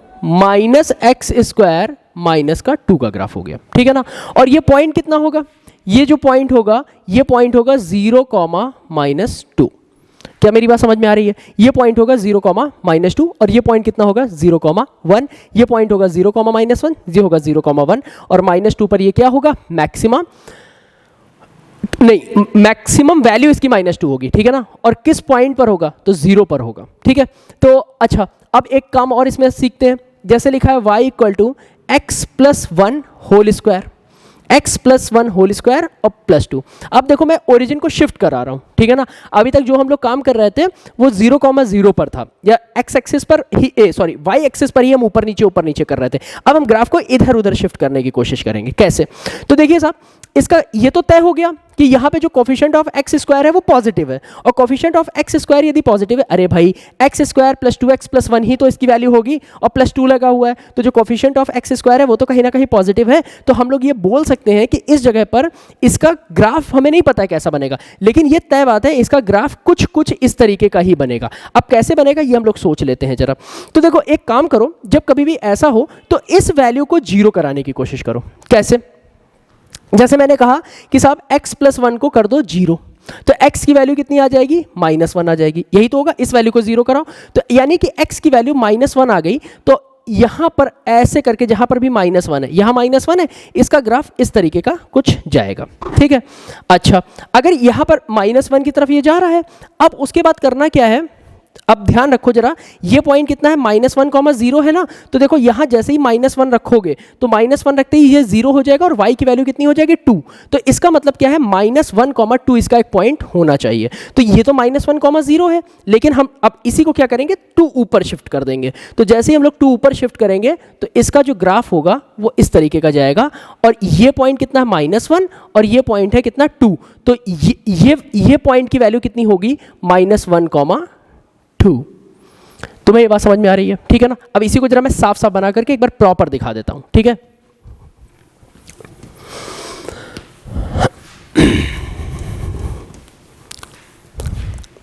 A: -2 का ग्राफ हो गया, ठीक है ना। और ये पॉइंट कितना होगा, ये जो पॉइंट होगा, ये पॉइंट होगा 0,-2। क्या मेरी बात समझ में आ रही है, ये पॉइंट होगा 0,-2, और ये पॉइंट कितना होगा 0,1, ये पॉइंट होगा 0,-1, ये होगा 0,1, और -2 पर ये क्या होगा, मैक्सिमम, नहीं मैक्सिमम वैल्यू इसकी -2 होगी, ठीक है ना। और किस पॉइंट पर होगा, तो 0 पर होगा, ठीक है। तो अच्छा, अब एक काम और इसमें सीखते हैं। जैसे लिखा है y equal to x + 1 whole square, x + 1 whole square और +2। अब देखो मैं ओरिजिन को शिफ्ट करा रहा हूँ, ठीक है ना। अभी तक जो हम लोग काम कर रहे थे वो 0,0 पर था, या x एक्सिस पर ही, y एक्सिस पर ही हम ऊपर नीचे कर रहे थे। अब हम ग्राफ को इधर उधर शिफ्ट करने की कोशिश करेंगे। कैसे, तो देखिए साहब, इसका ये तो तय हो गया कि यहाँ पे जो कोफिशिएंट ऑफ x² है वो पॉजिटिव है, और कोफिशिएंट ऑफ x² यदि पॉजिटिव है, अरे भाई x² + 2x + 1 ही तो इसकी वैल्यू होगी, और +2 लगा हुआ है, तो जो कोफिशिएंट ऑफ x² है वो तो कहीं ना कहीं पॉजिटिव है। तो हम लोग ये बोल सकते हैं कि इस जगह पर इसका ग्राफ हमें नहीं पता है कैसा बनेगा, लेकिन ये तय बात है इसका ग्राफ कुछ इस तरीके का ही बनेगा। अब कैसे बनेगा ये हम लोग सोच लेते हैं जरा। तो देखो एक काम करो, जब कभी भी ऐसा हो तो इस वैल्यू को 0 कराने की कोशिश करो। कैसे, जैसे मैंने कहा कि साहब x + 1 को कर दो 0, तो x की वैल्यू कितनी आ जाएगी, -1 आ जाएगी, यही तो होगा। इस वैल्यू को 0 कराओ, तो यानी कि x की वैल्यू -1 आ गई, तो यहां पर ऐसे करके जहां पर भी -1 है, यहां -1 है, इसका ग्राफ इस तरीके का कुछ जाएगा, ठीक है। अच्छा, अगर यहां पर -1 की तरफ ये जा रहा है, अब उसके बाद करना क्या है, अब ध्यान रखो जरा, ये पॉइंट कितना है, -1,0 है ना। तो देखो यहां जैसे ही -1 रखोगे तो -1 रखते ही ये 0 हो जाएगा, और y की वैल्यू कितनी हो जाएगी, 2। तो इसका मतलब क्या है, -1,2 इसका एक पॉइंट होना चाहिए। तो ये तो -1,0 है, लेकिन हम अब इसी को क्या करेंगे, 2 ऊपर शिफ्ट कर देंगे। तो जैसे ही हम लोग 2 ऊपर शिफ्ट करेंगे तो इसका जो ग्राफ होगा वो इस तरीके का जाएगा, और ये पॉइंट कितना है, -1, और ये पॉइंट है कितना, 2। तो ये पॉइंट की वैल्यू कितनी होगी, -1,2। तुम्हें ये बात समझ में आ रही है, ठीक है ना। अब इसी को जरा मैं साफ साफ बना करके एक बार प्रॉपर दिखा देता हूं, ठीक है।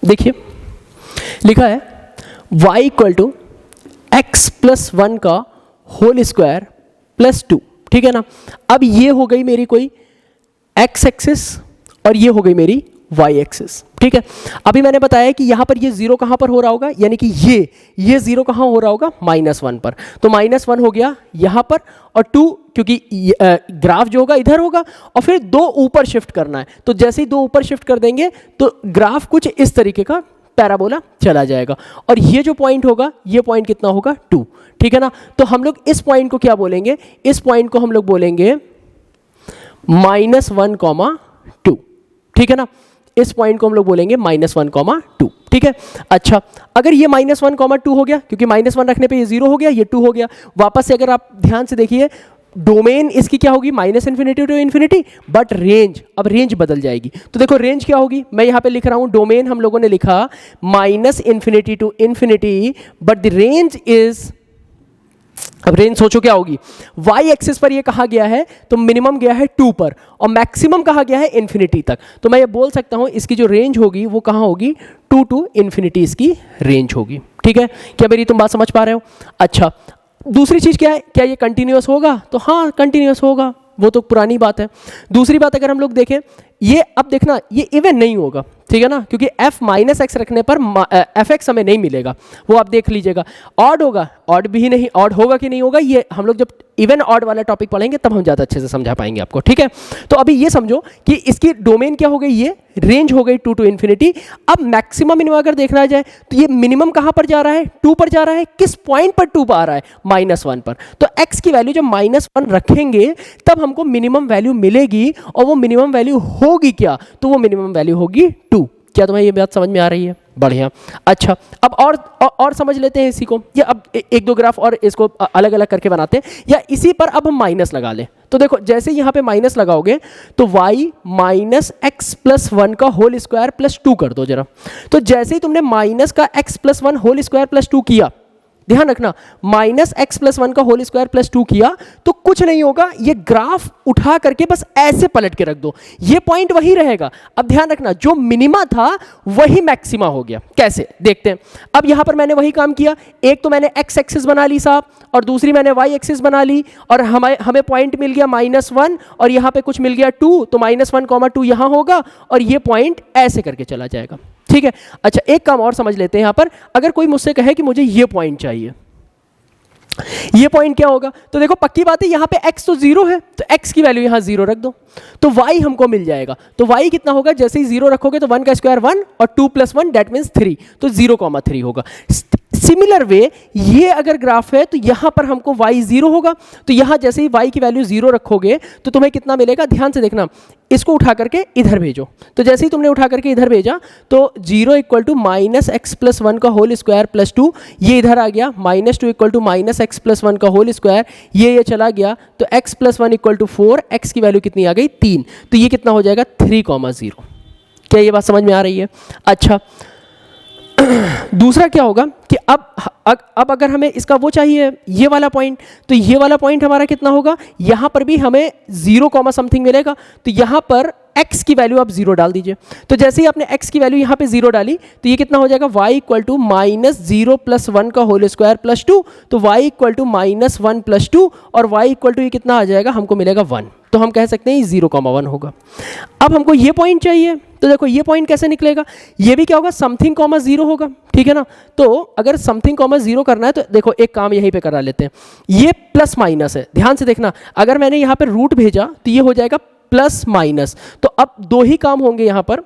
A: देखिए लिखा है y इक्वल टू x + 1 का होल स्क्वायर +2, ठीक है ना। अब ये हो गई मेरी कोई x एक्सिस, और ये हो गई मेरी y एक्सिस, ठीक है। अभी मैंने बताया कि यहां पर ये 0 कहां पर हो रहा होगा, यानी कि ये 0 कहां हो रहा होगा, -1 पर। तो -1 हो गया यहां पर, और 2 क्योंकि ग्राफ जो होगा इधर होगा, और फिर 2 ऊपर शिफ्ट करना है। तो जैसे ही 2 ऊपर शिफ्ट कर देंगे तो ग्राफ कुछ इस तरीके का पैराबोला चला जाएगा, और ये जो पॉइंट होगा, ये पॉइंट कितना होगा, 2, ठीक है ना। तो हम लोग इस पॉइंट को क्या बोलेंगे, इस पॉइंट को हम लोग बोलेंगे -1, 2, ठीक है ना। इस पॉइंट को हम लोग बोलेंगे -1, 2, ठीक है। अच्छा, अगर ये -1, 2 हो गया, क्योंकि -1 रखने पे ये 0 हो गया, ये 2 हो गया। वापस से अगर आप ध्यान से देखिए, डोमेन इसकी क्या होगी, -∞ टू इन्फिनिटी, बट रेंज, अब रेंज बदल जाएगी। तो देखो रेंज क्या होगी, मैं यहाँ पे लिख रहा हूँ, डोमेन हम लोगों ने लिखा -∞ to infinity, but the range is, अब रेंज सोचो क्या होगी, वाई एक्सिस पर ये कहा गया है तो मिनिमम गया है 2 पर और मैक्सिमम कहा गया है इन्फिनिटी तक। तो मैं ये बोल सकता हूं इसकी जो रेंज होगी वो कहाँ होगी, 2 टू इन्फिनिटी इसकी रेंज होगी, ठीक है। क्या मेरी तुम बात समझ पा रहे हो? अच्छा, दूसरी चीज क्या है, क्या ये कंटिन्यूअस होगा? तो हाँ कंटिन्यूअस होगा, वो तो पुरानी बात है। दूसरी बात अगर हम लोग देखें, ये अब देखना ये इवन नहीं होगा, ठीक है ना, क्योंकि f माइनस एक्स रखने पर एफ एक्स हमें नहीं मिलेगा, वो आप देख लीजिएगा। ऑड होगा, ऑड भी नहीं, ऑड होगा कि नहीं होगा, ये हम लोग जब इवन ऑड वाला टॉपिक पढ़ेंगे तब हम ज़्यादा अच्छे से समझा पाएंगे आपको, ठीक है। तो अभी ये समझो कि इसकी डोमेन क्या हो गई, ये रेंज हो गई 2 टू इन्फिनिटी। अब मैक्सिमम मिनिमम अगर देखना जाए तो ये मिनिमम कहाँ पर जा रहा है, 2 पर जा रहा है। किस पॉइंट पर 2 पर आ रहा है, -1 पर। तो x की वैल्यू जब -1 रखेंगे तब हमको मिनिमम वैल्यू मिलेगी, और वो मिनिमम वैल्यू होगी क्या, तो वो मिनिमम वैल्यू होगी 2। क्या तुम्हें ये बात समझ में आ रही है? बढ़िया। अच्छा, अब और समझ लेते हैं इसी को, या अब एक दो ग्राफ और इसको अलग अलग करके बनाते हैं, या इसी पर अब हम माइनस लगा लें। तो देखो जैसे यहाँ पे माइनस लगाओगे तो y -x+1 का होल स्क्वायर प्लस 2 कर दो जरा। तो जैसे ही तुमने -x+1 होल स्क्वायर प्लस 2 किया, ध्यान रखना, -x+1 का होल स्क्वायर प्लस 2 किया तो कुछ नहीं होगा, ये ग्राफ उठा करके बस ऐसे पलट के रख दो, ये पॉइंट वही रहेगा। अब ध्यान रखना, जो मिनिमा था वही मैक्सिमा हो गया। कैसे देखते हैं। अब यहां पर मैंने वही काम किया, एक तो मैंने x एक्सिस बना ली साहब, और दूसरी मैंने y एक्सिस बना ली, और हमें पॉइंट मिल गया -1 और यहां पे कुछ मिल गया 2, तो -1, 2 यहां होगा और ये पॉइंट ऐसे करके चला जाएगा, ठीक है। अच्छा, एक काम और समझ लेते हैं। यहां पर अगर कोई मुझसे कहे कि मुझे ये पॉइंट चाहिए, ये पॉइंट क्या होगा, तो देखो पक्की बात है, यहां पे x तो 0 है, तो x की वैल्यू यहां 0 रख दो, तो y हमको मिल जाएगा। तो y कितना होगा, जैसे ही 0 रखोगे तो 1 का स्क्वायर 1 और 2 + 1 दैट मीन्स 3, तो 0,3 होगा। सिमिलर वे ये अगर ग्राफ है तो यहां पर हमको y 0 होगा, तो यहां जैसे ही y की वैल्यू 0 रखोगे तो तुम्हें कितना मिलेगा, ध्यान से देखना, इसको उठा करके इधर भेजो। तो जैसे ही तुमने उठा करके इधर भेजा तो 0 = -x+1 का होल स्क्वायर प्लस 2, ये इधर आ गया, -2 = -x+1 का होल स्क्वायर, ये चला गया, तो x+1 = 4, x की वैल्यू कितनी आ गई 3, तो ये कितना हो जाएगा 3,0। क्या ये बात समझ में आ रही है? अच्छा, दूसरा क्या होगा कि अब अगर हमें इसका वो चाहिए, ये वाला पॉइंट, तो ये वाला पॉइंट हमारा कितना होगा, यहां पर भी हमें 0, समथिंग मिलेगा, तो यहां पर x की वैल्यू आप 0 डाल दीजिए। तो जैसे ही आपने x की वैल्यू यहां पे 0 डाली तो ये कितना हो जाएगा, y = -0 + 1 का होल स्क्वायर प्लस 2, तो y = -1 + 2, और y = ये कितना आ जाएगा, हमको मिलेगा 1, तो हम कह सकते हैं ये 0,1 होगा। अब हमको ये पॉइंट चाहिए, तो देखो ये पॉइंट कैसे निकलेगा, ये भी क्या होगा, समथिंग, 0 होगा, ठीक है ना। तो अगर समथिंग, 0 करना है तो देखो एक काम यहीं पे करा लेते हैं, ये प्लस माइनस है, ध्यान से देखना, अगर मैंने यहाँ पे रूट भेजा तो ये हो जाएगा प्लस-, तो अब 2 ही काम होंगे यहां पर,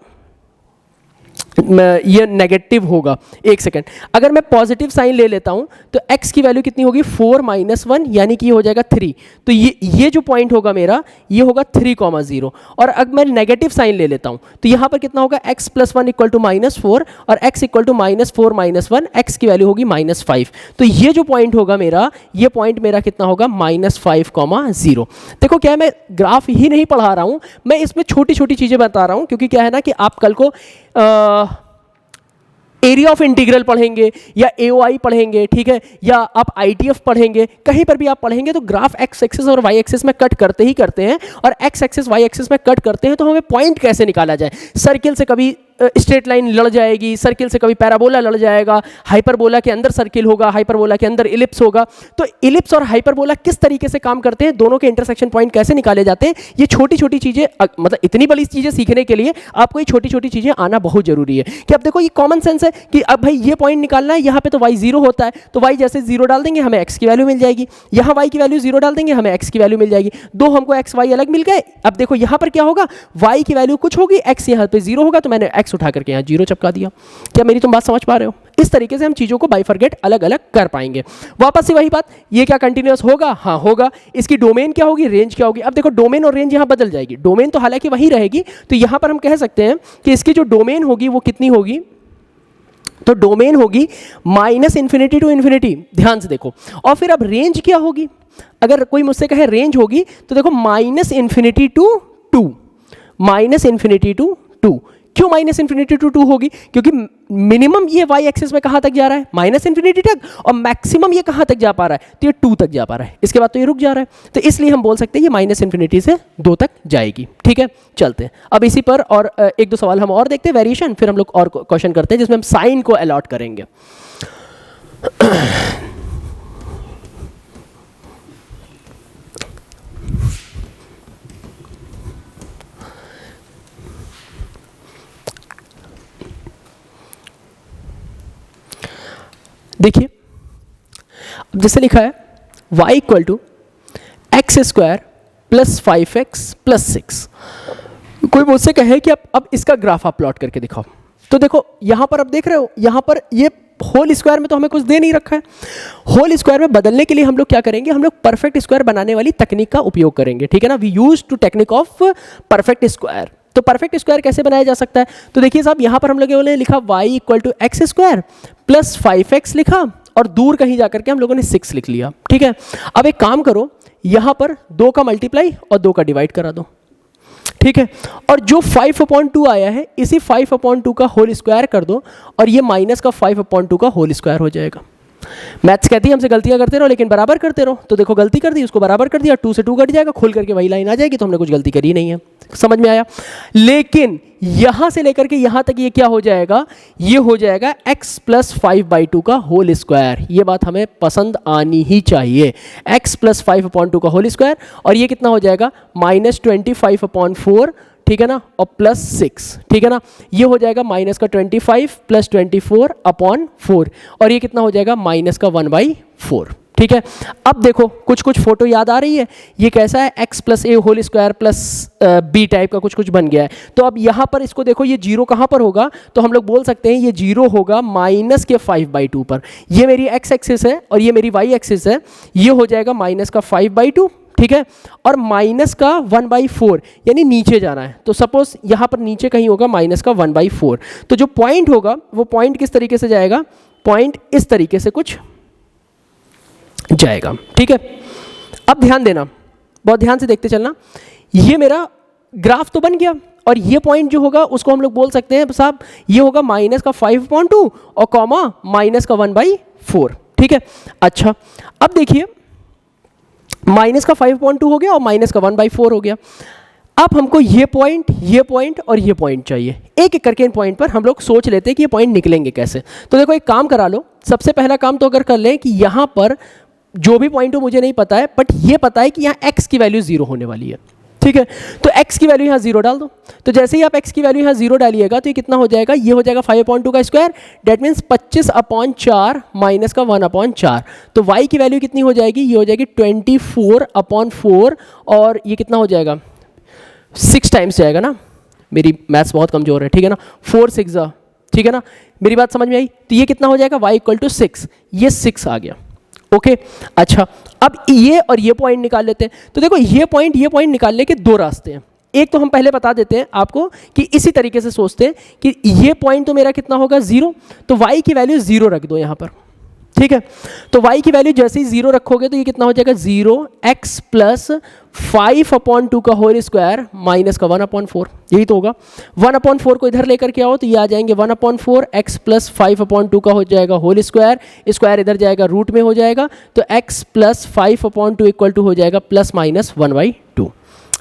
A: ये नेगेटिव होगा। एक सेकेंड, अगर मैं पॉजिटिव साइन ले लेता हूं तो x की वैल्यू कितनी होगी, 4 - 1, यानी कि ये हो जाएगा 3, तो ये जो पॉइंट होगा मेरा ये होगा 3,0। और अगर मैं नेगेटिव साइन ले लेता हूं तो यहां पर कितना होगा, x+1 = -4 और x = -4 - 1, x की वैल्यू होगी -5, तो ये जो पॉइंट होगा मेरा, ये पॉइंट मेरा कितना होगा, -5,0। देखो क्या है, मैं ग्राफ ही नहीं पढ़ा रहा हूं, मैं इसमें छोटी छोटी चीजें बता रहा हूं, क्योंकि क्या है ना कि आप कल को एरिया ऑफ इंटीग्रल पढ़ेंगे या AOI पढ़ेंगे, ठीक है, या आप ITF पढ़ेंगे, कहीं पर भी आप पढ़ेंगे तो ग्राफ x एक्सिस और y एक्सिस में कट करते ही करते हैं, और x एक्सिस y एक्सिस में कट करते हैं, तो हमें पॉइंट कैसे निकाला जाए, सर्किल से कभी स्ट्रेट लाइन लड़ जाएगी, सर्किल से कभी पैराबोला लड़ जाएगा, हाइपरबोला के अंदर सर्किल होगा, हाइपरबोला के अंदर इलिप्स होगा, तो इलिप्स और हाइपरबोला किस तरीके से काम करते हैं, दोनों के इंटरसेक्शन पॉइंट कैसे निकाले जाते हैं, ये छोटी छोटी चीजें, मतलब इतनी बड़ी चीजें सीखने के लिए आपको ये छोटी छोटी चीजें आना बहुत जरूरी है। कि अब देखो ये कॉमन सेंस है कि अब भाई ये पॉइंट निकालना है, यहाँ पे तो y 0 होता है, तो y जैसे 0 डाल देंगे हमें x की वैल्यू मिल जाएगी, यहाँ y की वैल्यू 0 डाल देंगे हमें x की वैल्यू मिल जाएगी, दो हमको x y अलग मिल गए। अब देखो यहाँ पर क्या होगा, y की वैल्यू कुछ होगी, x यहाँ पे 0 होगा, तो मैंने x उठा करके यहाँ 0 चिपका दिया। क्या मेरी तुम बात समझ पा रहे हो? इस तरीके से हम चीज़ों को बाइफरगेट अलग अलग कर पाएंगे। वापस से वही बात, ये क्या कंटिन्यूअस होगा? हाँ होगा। इसकी डोमेन क्या होगी? रेंज क्या होगी? अब देखो डोमेन और रेंज यहाँ बदल जाएगी, डोमेन तो हालांकि वही रहेगी, तो यहाँ पर हम कह सकते हैं कि इसकी जो डोमेन होगी वो कितनी होगी? तो डोमेन होगी माइनस इन्फिनिटी टू इन्फिनिटी, ध्यान से देखो। और फिर अब रेंज क्या होगी? अगर कोई मुझसे कहे रेंज होगी तो देखो minus infinity to two, minus infinity to two. क्यों माइनस इन्फिनिटी टू टू होगी? क्योंकि मिनिमम ये वाई एक्सिस में कहाँ तक जा रहा है? माइनस इन्फिनिटी तक, और मैक्सिमम ये कहाँ तक जा पा रहा है? तो ये 2 तक जा पा रहा है, इसके बाद तो ये रुक जा रहा है, तो इसलिए हम बोल सकते हैं ये माइनस इन्फिनिटी से 2 तक जाएगी। ठीक है, चलते हैं अब इसी पर और एक दो सवाल हम और देखते हैं वेरिएशन, फिर हम लोग और क्वेश्चन करते हैं जिसमें हम साइन को अलॉट करेंगे। देखिए अब जैसे लिखा है y equal to x square plus 5x plus 6। कोई मुझसे कहे कि अब इसका ग्राफ आप प्लॉट करके दिखाओ, तो देखो यहां पर आप देख रहे हो, यहां पर ये होल स्क्वायर में तो हमें कुछ दे नहीं रखा है। होल स्क्वायर में बदलने के लिए हम लोग क्या करेंगे? हम लोग परफेक्ट स्क्वायर बनाने वाली तकनीक का उपयोग करेंगे। ठीक है ना, we use to technique of perfect square. तो परफेक्ट स्क्वायर कैसे बनाया जा सकता है? तो देखिए साहब, यहां पर हम लोगों ने लिखा y equal to x square plus 5x लिखा, और दूर कहीं जाकर के हम लोगों ने 6 लिख लिया। ठीक है, अब एक काम करो, यहां पर 2 का मल्टीप्लाई और 2 का डिवाइड करा दो। ठीक है, और जो 5/2 आया है इसी 5/2 का होल स्क्वायर कर दो, और ये माइनस का 5/2 का होल स्क्वायर हो जाएगा। मैथ्स कहती है हमसे गलतियां करते रहो लेकिन बराबर करते रहो, तो देखो गलती कर दी, उसको बराबर कर दिया, 2 से 2 कट जाएगा, खुल करके वही लाइन आ जाएगी, तो हमने कुछ गलती करी नहीं है। समझ में आया? लेकिन यहां से लेकर के यहां तक ये क्या हो जाएगा? ये हो जाएगा x प्लस 5/2 का होल स्क्वायर। ये बात हमें पसंद आनी ही चाहिए, x प्लस 5/2 का होल स्क्वायर, और ये कितना हो जाएगा? माइनस 25/4, ठीक है ना, और प्लस 6, ठीक है ना, ये हो जाएगा माइनस का 25 प्लस 24/4, और ये कितना हो जाएगा? माइनस का 1/4। ठीक है, अब देखो कुछ कुछ फोटो याद आ रही है, ये कैसा है? x plus A whole square plus B type का कुछ कुछ बन गया है। तो अब यहाँ पर इसको देखो, ये जीरो कहाँ पर होगा? तो हम लोग बोल सकते हैं ये जीरो होगा माइनस के 5/2 पर। ये मेरी x एक्सिस है और ये मेरी y एक्सिस है, ये हो जाएगा माइनस का 5/2, ठीक है, और माइनस का 1/4, यानी नीचे जाना है, तो सपोज यहाँ पर नीचे कहीं होगा माइनस का 1/4। तो जो पॉइंट होगा वो पॉइंट किस तरीके से जाएगा? पॉइंट इस तरीके से कुछ जाएगा। ठीक है, अब ध्यान देना, बहुत ध्यान से देखते चलना। ये मेरा ग्राफ तो बन गया, और ये पॉइंट जो होगा उसको हम लोग बोल सकते हैं साहब ये होगा माइनस का 5/2 और कॉमा माइनस का 1/4। ठीक है, अच्छा अब देखिए माइनस का 5/2 हो गया और माइनस का 1/4 हो गया। अब हमको ये पॉइंट और ये पॉइंट चाहिए। एक एक करके इन पॉइंट पर हम लोग सोच लेते हैं कि ये पॉइंट निकलेंगे कैसे। तो देखो एक काम करा लो, सबसे पहला काम तो अगर कर लें कि यहाँ पर जो भी पॉइंट हो मुझे नहीं पता है, बट ये पता है कि यहाँ x की वैल्यू 0 होने वाली है। ठीक है, तो x की वैल्यू यहाँ 0 डाल दो। तो जैसे ही आप x की वैल्यू यहाँ 0 डालिएगा तो ये कितना हो जाएगा? ये हो जाएगा 5/2 का स्क्वायर, डेट मीन्स 25/4 माइनस का 1/4। तो y की वैल्यू कितनी हो जाएगी? ये हो जाएगी 24/4, और ये कितना हो जाएगा? 6 टाइम्स जाएगा ना, मेरी मैथ्स बहुत कमजोर है, ठीक है ना, 4 6, ठीक है ना, मेरी बात समझ में आई? तो ये कितना हो जाएगा? y इक्वल टू 6, ये 6 आ गया। ओके, अच्छा अब ये और ये पॉइंट निकाल लेते हैं। तो देखो ये पॉइंट निकालने के 2 रास्ते हैं। एक तो हम पहले बता देते हैं आपको कि इसी तरीके से सोचते हैं कि ये पॉइंट तो मेरा कितना होगा? 0, तो y की वैल्यू 0 रख दो यहाँ पर। ठीक है, तो y की वैल्यू जैसे ही 0 रखोगे तो ये कितना हो जाएगा? 0x प्लस 5/2 का होल स्क्वायर माइनस का 1/4, यही तो होगा। 1/4 को इधर लेकर के आओ तो ये आ जाएंगे 1/4, x प्लस 5/2 का हो जाएगा होल स्क्वायर, स्क्वायर इधर जाएगा रूट में हो जाएगा, तो x प्लस 5/2 इक्वल टू हो जाएगा प्लस माइनस 1/2।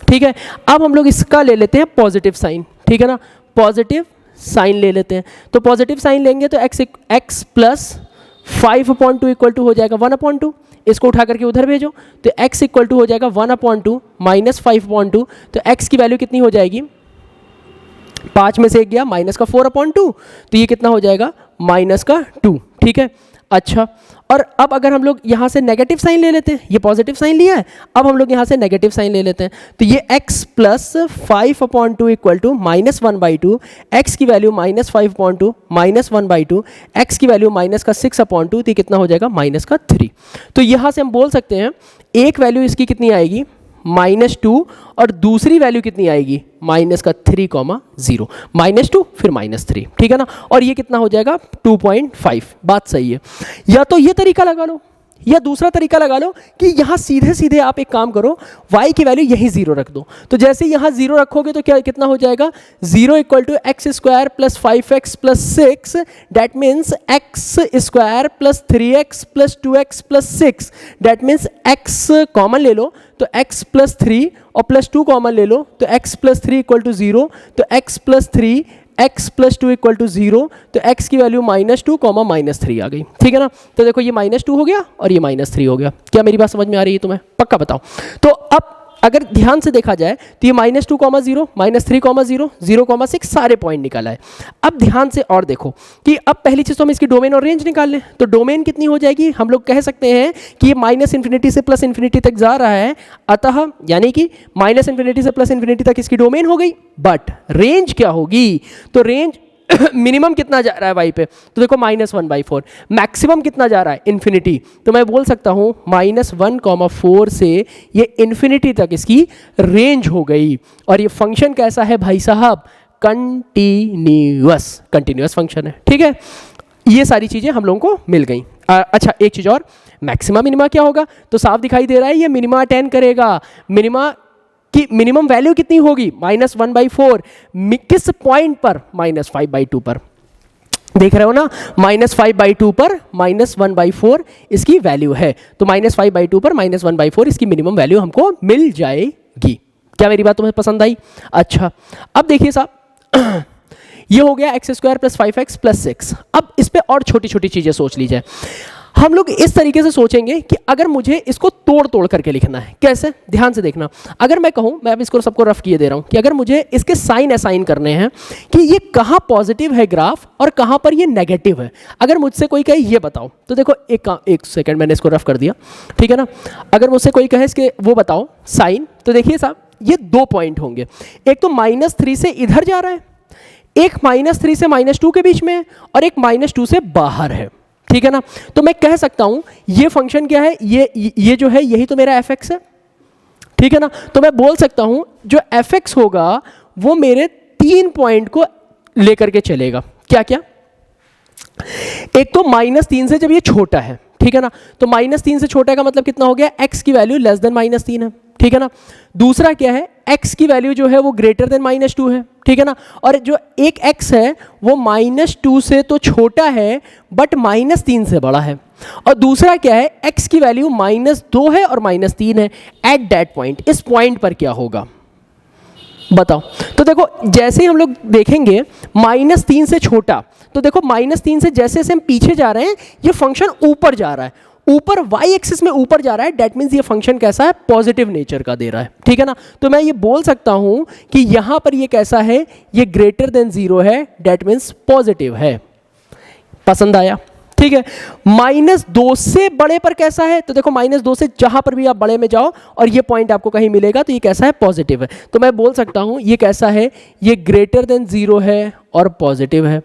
A: ठीक है, अब हम लोग इसका ले लेते हैं पॉजिटिव साइन। ठीक है ना, पॉजिटिव साइन ले लेते हैं। तो पॉजिटिव साइन लेंगे तो x प्लस 5/2 इक्वल टू हो जाएगा 1/2, इसको उठा करके उधर भेजो तो x इक्वल टू हो जाएगा 1/2 माइनस 5/2, तो x की वैल्यू कितनी हो जाएगी? 5 में से 1 गया, माइनस का 4/2, तो ये कितना हो जाएगा? माइनस का 2। ठीक है, अच्छा और अब अगर हम लोग यहाँ से नेगेटिव साइन ले लेते हैं, ये पॉजिटिव साइन लिया है, अब हम लोग यहाँ से नेगेटिव साइन ले लेते हैं, तो ये x plus 5/2 equal to -1/2, x की वैल्यू -5/2 -1/2, x की वैल्यू -6/2, तो ये कितना हो जाएगा -3। तो यहाँ से हम बोल सकते हैं एक वैल्यू इसकी कितनी आएगी -2 और दूसरी वैल्यू कितनी आएगी -3, -0, -2 फिर -3, ठीक है ना। और ये कितना हो जाएगा 2.5। बात सही है। या तो ये तरीका लगा लो या दूसरा तरीका लगा लो कि यहाँ सीधे सीधे आप एक काम करो, y की वैल्यू यहीं 0 रख दो। तो जैसे यहाँ 0 रखोगे तो क्या कितना हो जाएगा 0 equal to x² plus 5x plus 6, that means x² plus 3x plus 2x plus 6, that means x common ले लो तो x प्लस 3 और प्लस 2 कॉमन ले लो तो x प्लस 3 इक्वल टू 0, तो x plus 3 x plus 2 equal to 0, तो x की वैल्यू -2, -3 आ गई, ठीक है ना। तो देखो ये -2 हो गया और ये -3 हो गया। क्या मेरी बात समझ में आ रही है तुम्हें? पक्का बताओ। तो अब अगर ध्यान से देखा जाए तो ये -2, -0, -3, -0, 0, 6 सारे पॉइंट निकाला है। अब ध्यान से और देखो कि अब पहली चीज़ तो हम इसकी डोमेन और रेंज निकाल लें। तो डोमेन कितनी हो जाएगी, हम लोग कह सकते हैं कि ये -∞ से +∞ तक जा रहा है, अतः यानी कि -∞ से +∞ तक इसकी डोमेन हो गई। बट रेंज क्या होगी, तो रेंज मिनिमम कितना जा रहा है y पे, तो देखो -1/4, मैक्सिमम कितना जा रहा है इन्फिनिटी, तो मैं बोल सकता हूँ -1,4 से ये इन्फिनिटी तक इसकी रेंज हो गई। और ये फंक्शन कैसा है भाई साहब, कंटिन्यूअस फंक्शन है, ठीक है। ये सारी चीज़ें हम लोगों को मिल गई। अच्छा एक चीज़ और, मैक्सिमा मिनिमा क्या होगा, तो साफ दिखाई दे रहा है ये मिनिमा अटेन करेगा। मिनिमा की मिनिमम वैल्यू कितनी होगी -1/4, किस पॉइंट पर -5/2 पर, देख रहे हो ना, -5/2 पर -1/4 इसकी वैल्यू है। तो -5/2 पर -1/4 इसकी मिनिमम वैल्यू हमको मिल जाएगी। क्या मेरी बात तुम्हें पसंद आई? अच्छा अब देखिए साहब ये हो गया x² प्लस 5x प्लस 6। अब इस पे और छोटी छोटी चीजें सोच लीजिए। हम लोग इस तरीके से सोचेंगे कि अगर मुझे इसको तोड़ तोड़ करके लिखना है, कैसे, ध्यान से देखना। अगर मैं कहूं, मैं अब इसको सबको रफ किए दे रहा हूं कि अगर मुझे इसके साइन असाइन करने हैं कि ये कहां पॉजिटिव है ग्राफ और कहां पर ये नेगेटिव है, अगर मुझसे कोई कहे ये बताओ, तो देखो एक सेकंड मैंने इसको रफ कर दिया, ठीक है ना। अगर मुझसे कोई कहे इसके वो बताओ साइन, तो देखिए साहब ये 2 पॉइंट होंगे, एक तो -3 से इधर जा रहा है, एक -3 से -2 के बीच में है, और एक -2 से बाहर है, ठीक है ना। तो मैं कह सकता हूं ये फंक्शन क्या है, ये जो है यही तो मेरा fx है, ठीक है ना। तो मैं बोल सकता हूं जो fx होगा वो मेरे 3 पॉइंट को लेकर के चलेगा। क्या क्या, एक तो -3 से जब ये छोटा है, ठीक है ना, तो -3 से छोटा का मतलब कितना हो गया, x की वैल्यू लेस देन -3 है, ठीक है ना। दूसरा क्या है, x की वैल्यू जो है वो ग्रेटर देन -2 है, ठीक है ना। और जो एक x है वो -2 से तो छोटा है बट -3 से बड़ा है। और दूसरा क्या है, x की वैल्यू -2 है और -3 है। एट दैट पॉइंट, इस पॉइंट पर क्या होगा बताओ। तो देखो जैसे ही हम लोग देखेंगे -3 से छोटा, तो देखो -3 से जैसे जैसे हम पीछे जा रहे हैं ये फंक्शन ऊपर जा रहा है, ऊपर y एक्सिस में ऊपर जा रहा है, डेट मीन्स ये फंक्शन कैसा है, पॉजिटिव नेचर का दे रहा है, ठीक है ना। तो मैं ये बोल सकता हूं कि यहां पर ये कैसा है, ये ग्रेटर देन 0 है, डेट मीन्स पॉजिटिव है। पसंद आया, ठीक है। -2 से बड़े पर कैसा है, तो देखो -2 से जहां पर भी आप बड़े में जाओ और ये पॉइंट आपको कहीं मिलेगा तो ये कैसा है, पॉजिटिव है। तो मैं बोल सकता हूं ये कैसा है, ये ग्रेटर देन 0 है और पॉजिटिव है,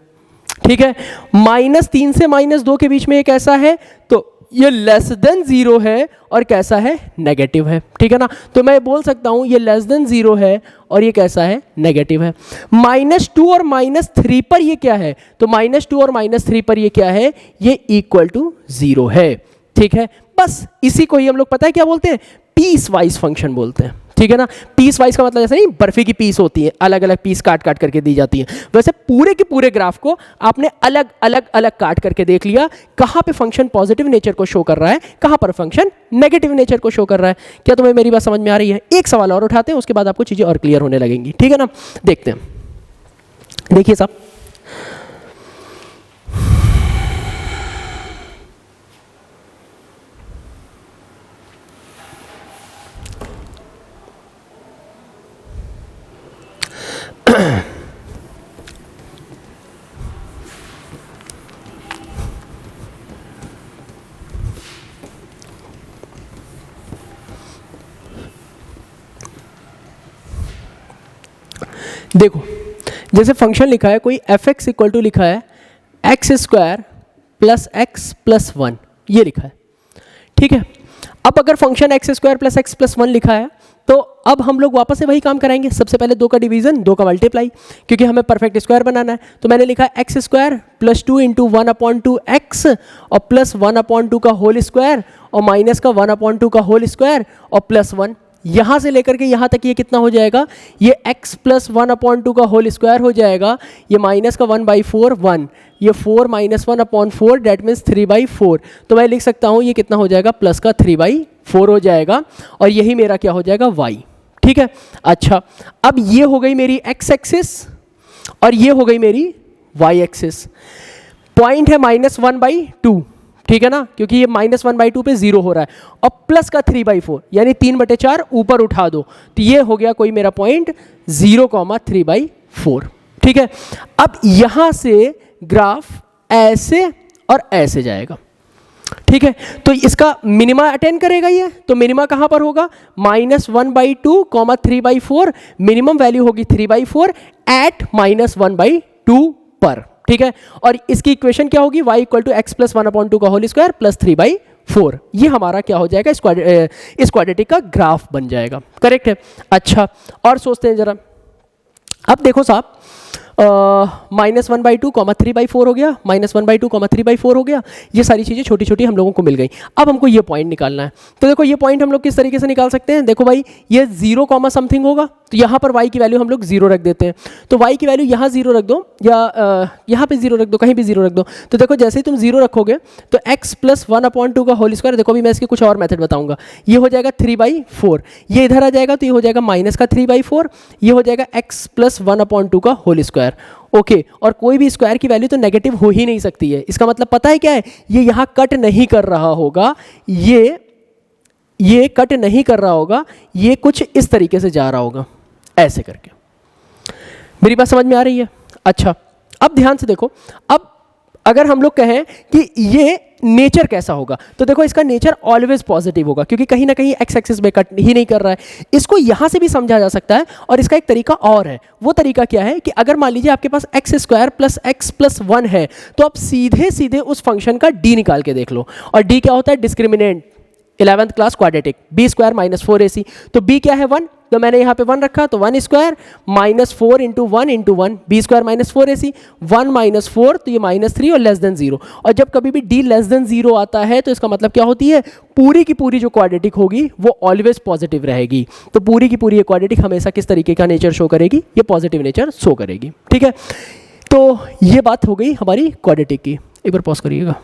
A: ठीक है। -3 से -2 के बीच में ये कैसा है, तो ये लेस देन 0 है और कैसा है, नेगेटिव है, ठीक है ना। तो मैं बोल सकता हूं ये लेस देन 0 है और ये कैसा है, नेगेटिव है। -2 और -3 पर ये क्या है, तो -2 और -3 पर ये क्या है, ये इक्वल टू 0 है, ठीक है। बस इसी को ही हम लोग पता है क्या बोलते हैं, पीस वाइज फंक्शन बोलते हैं, ठीक है ना। पीस वाइज का मतलब ऐसा नहीं बर्फी की पीस होती है, अलग अलग पीस काट काट करके दी जाती है, वैसे पूरे के पूरे ग्राफ को आपने अलग अलग अलग काट करके देख लिया, कहाँ पे फंक्शन पॉजिटिव नेचर को शो कर रहा है, कहाँ पर फंक्शन नेगेटिव नेचर को शो कर रहा है। क्या तुम्हें मेरी बात समझ में आ रही है? एक सवाल और उठाते हैं, उसके बाद आपको चीज़ें और क्लियर होने लगेंगी, ठीक है ना। देखते हैं, देखिए साहब देखो जैसे फंक्शन लिखा है कोई एफ एक्स इक्वल टू लिखा है x square plus x plus one, ये लिखा है, ठीक है। अब अगर function x square plus x plus one लिखा है तो अब हम लोग वापस से वही काम कराएंगे। सबसे पहले 2 का डिवीजन, 2 का मल्टीप्लाई, क्योंकि हमें परफेक्ट स्क्वायर बनाना है। तो मैंने लिखा x square plus 2 into 1/2 x और प्लस 1/2 का होल स्क्वायर और माइनस का 1/2 का होल स्क्वायर और प्लस 1। यहाँ से लेकर के यहाँ तक ये कितना हो जाएगा, ये x प्लस 1/2 का होल स्क्वायर हो जाएगा, ये माइनस का 1/4 1, ये 4 माइनस 1/4 डेट मीन्स 3/4। तो मैं लिख सकता हूँ ये कितना हो जाएगा, प्लस का 3/4 हो जाएगा और यही मेरा क्या हो जाएगा, y, ठीक है। अच्छा अब ये हो गई मेरी x एक्सिस और ये हो गई मेरी y एक्सिस। पॉइंट है -1/2, ठीक है ना, क्योंकि ये -1/2 पे 0 हो रहा है और प्लस का 3/4 यानी 3/4 ऊपर उठा दो, तो ये हो गया कोई मेरा पॉइंट 0,3/4, ठीक है। अब यहां से ग्राफ ऐसे और ऐसे जाएगा, ठीक है। तो इसका मिनिमा अटेन करेगा ये, तो मिनिमा कहां पर होगा, -1/2, 3/4, मिनिमम वैल्यू होगी 3/4 एट -1/2 पर, ठीक है। और इसकी इक्वेशन क्या होगी, y equal to x plus 1/2 का होल स्क्वायर प्लस 3/4। ये हमारा क्या हो जाएगा, इस क्वाड्रेटिक का ग्राफ बन जाएगा, करेक्ट है। अच्छा और सोचते हैं जरा, अब देखो साहब -1/2, 3/4 हो गया, -1/2, 3/4 हो गया, ये सारी चीज़ें छोटी छोटी हम लोगों को मिल गई। अब हमको ये पॉइंट निकालना है। तो देखो ये पॉइंट हम लोग किस तरीके से निकाल सकते हैं, देखो भाई ये 0, समथिंग होगा, तो यहाँ पर y की वैल्यू हम लोग 0 रख देते हैं। तो y की वैल्यू यहाँ 0 रख दो या यहाँ पे 0 रख दो, कहीं भी 0 रख दो। तो देखो जैसे ही तुम 0 रखोगे तो x प्लस 1/2 का होल स्क्वायर, देखो अभी मैं इसके कुछ और मेथड बताऊंगा, ये हो जाएगा 3/4, ये इधर आ जाएगा तो ये हो जाएगा माइनस का 3/4, ये हो जाएगा x प्लस 1/2 का होल स्क्वायर, ओके। और कोई भी स्क्वायर की वैल्यू तो नेगेटिव हो ही नहीं सकती है, इसका मतलब पता है क्या है, ये यहाँ कट नहीं कर रहा होगा, ये कट नहीं कर रहा होगा, ये कुछ इस तरीके से जा रहा होगा ऐसे करके। मेरी बात समझ में आ रही है। अच्छा अब ध्यान से देखो, अब अगर हम लोग कहें कि ये नेचर कैसा होगा, तो देखो इसका नेचर ऑलवेज पॉजिटिव होगा, क्योंकि कहीं ना कहीं एक्स एक्सिस में कट ही नहीं कर रहा है। इसको यहां से भी समझा जा सकता है और इसका एक तरीका और है। वो तरीका क्या है कि अगर मान लीजिए आपके पास x square plus x plus 1 है, तो आप सीधे सीधे उस फंक्शन का डी निकाल के देख लो। और डी क्या होता है, discriminant, 11th class quadratic, b square minus 4ac। तो बी क्या है 1, तो मैंने यहाँ पे 1 रखा, तो 1 square minus 4 into 1 into 1, b square minus 4ac, 1 minus 4 तो ये -3 और लेस देन 0। और जब कभी भी डी लेस देन 0 आता है तो इसका मतलब क्या होती है, पूरी की पूरी जो क्वाड्रेटिक होगी वो ऑलवेज पॉजिटिव रहेगी। तो पूरी की पूरी ये क्वाड्रेटिक हमेशा किस तरीके का नेचर शो करेगी, ये पॉजिटिव नेचर शो करेगी, ठीक है। तो ये बात हो गई हमारी क्वाड्रेटिक की। एक बार पॉज करिएगा।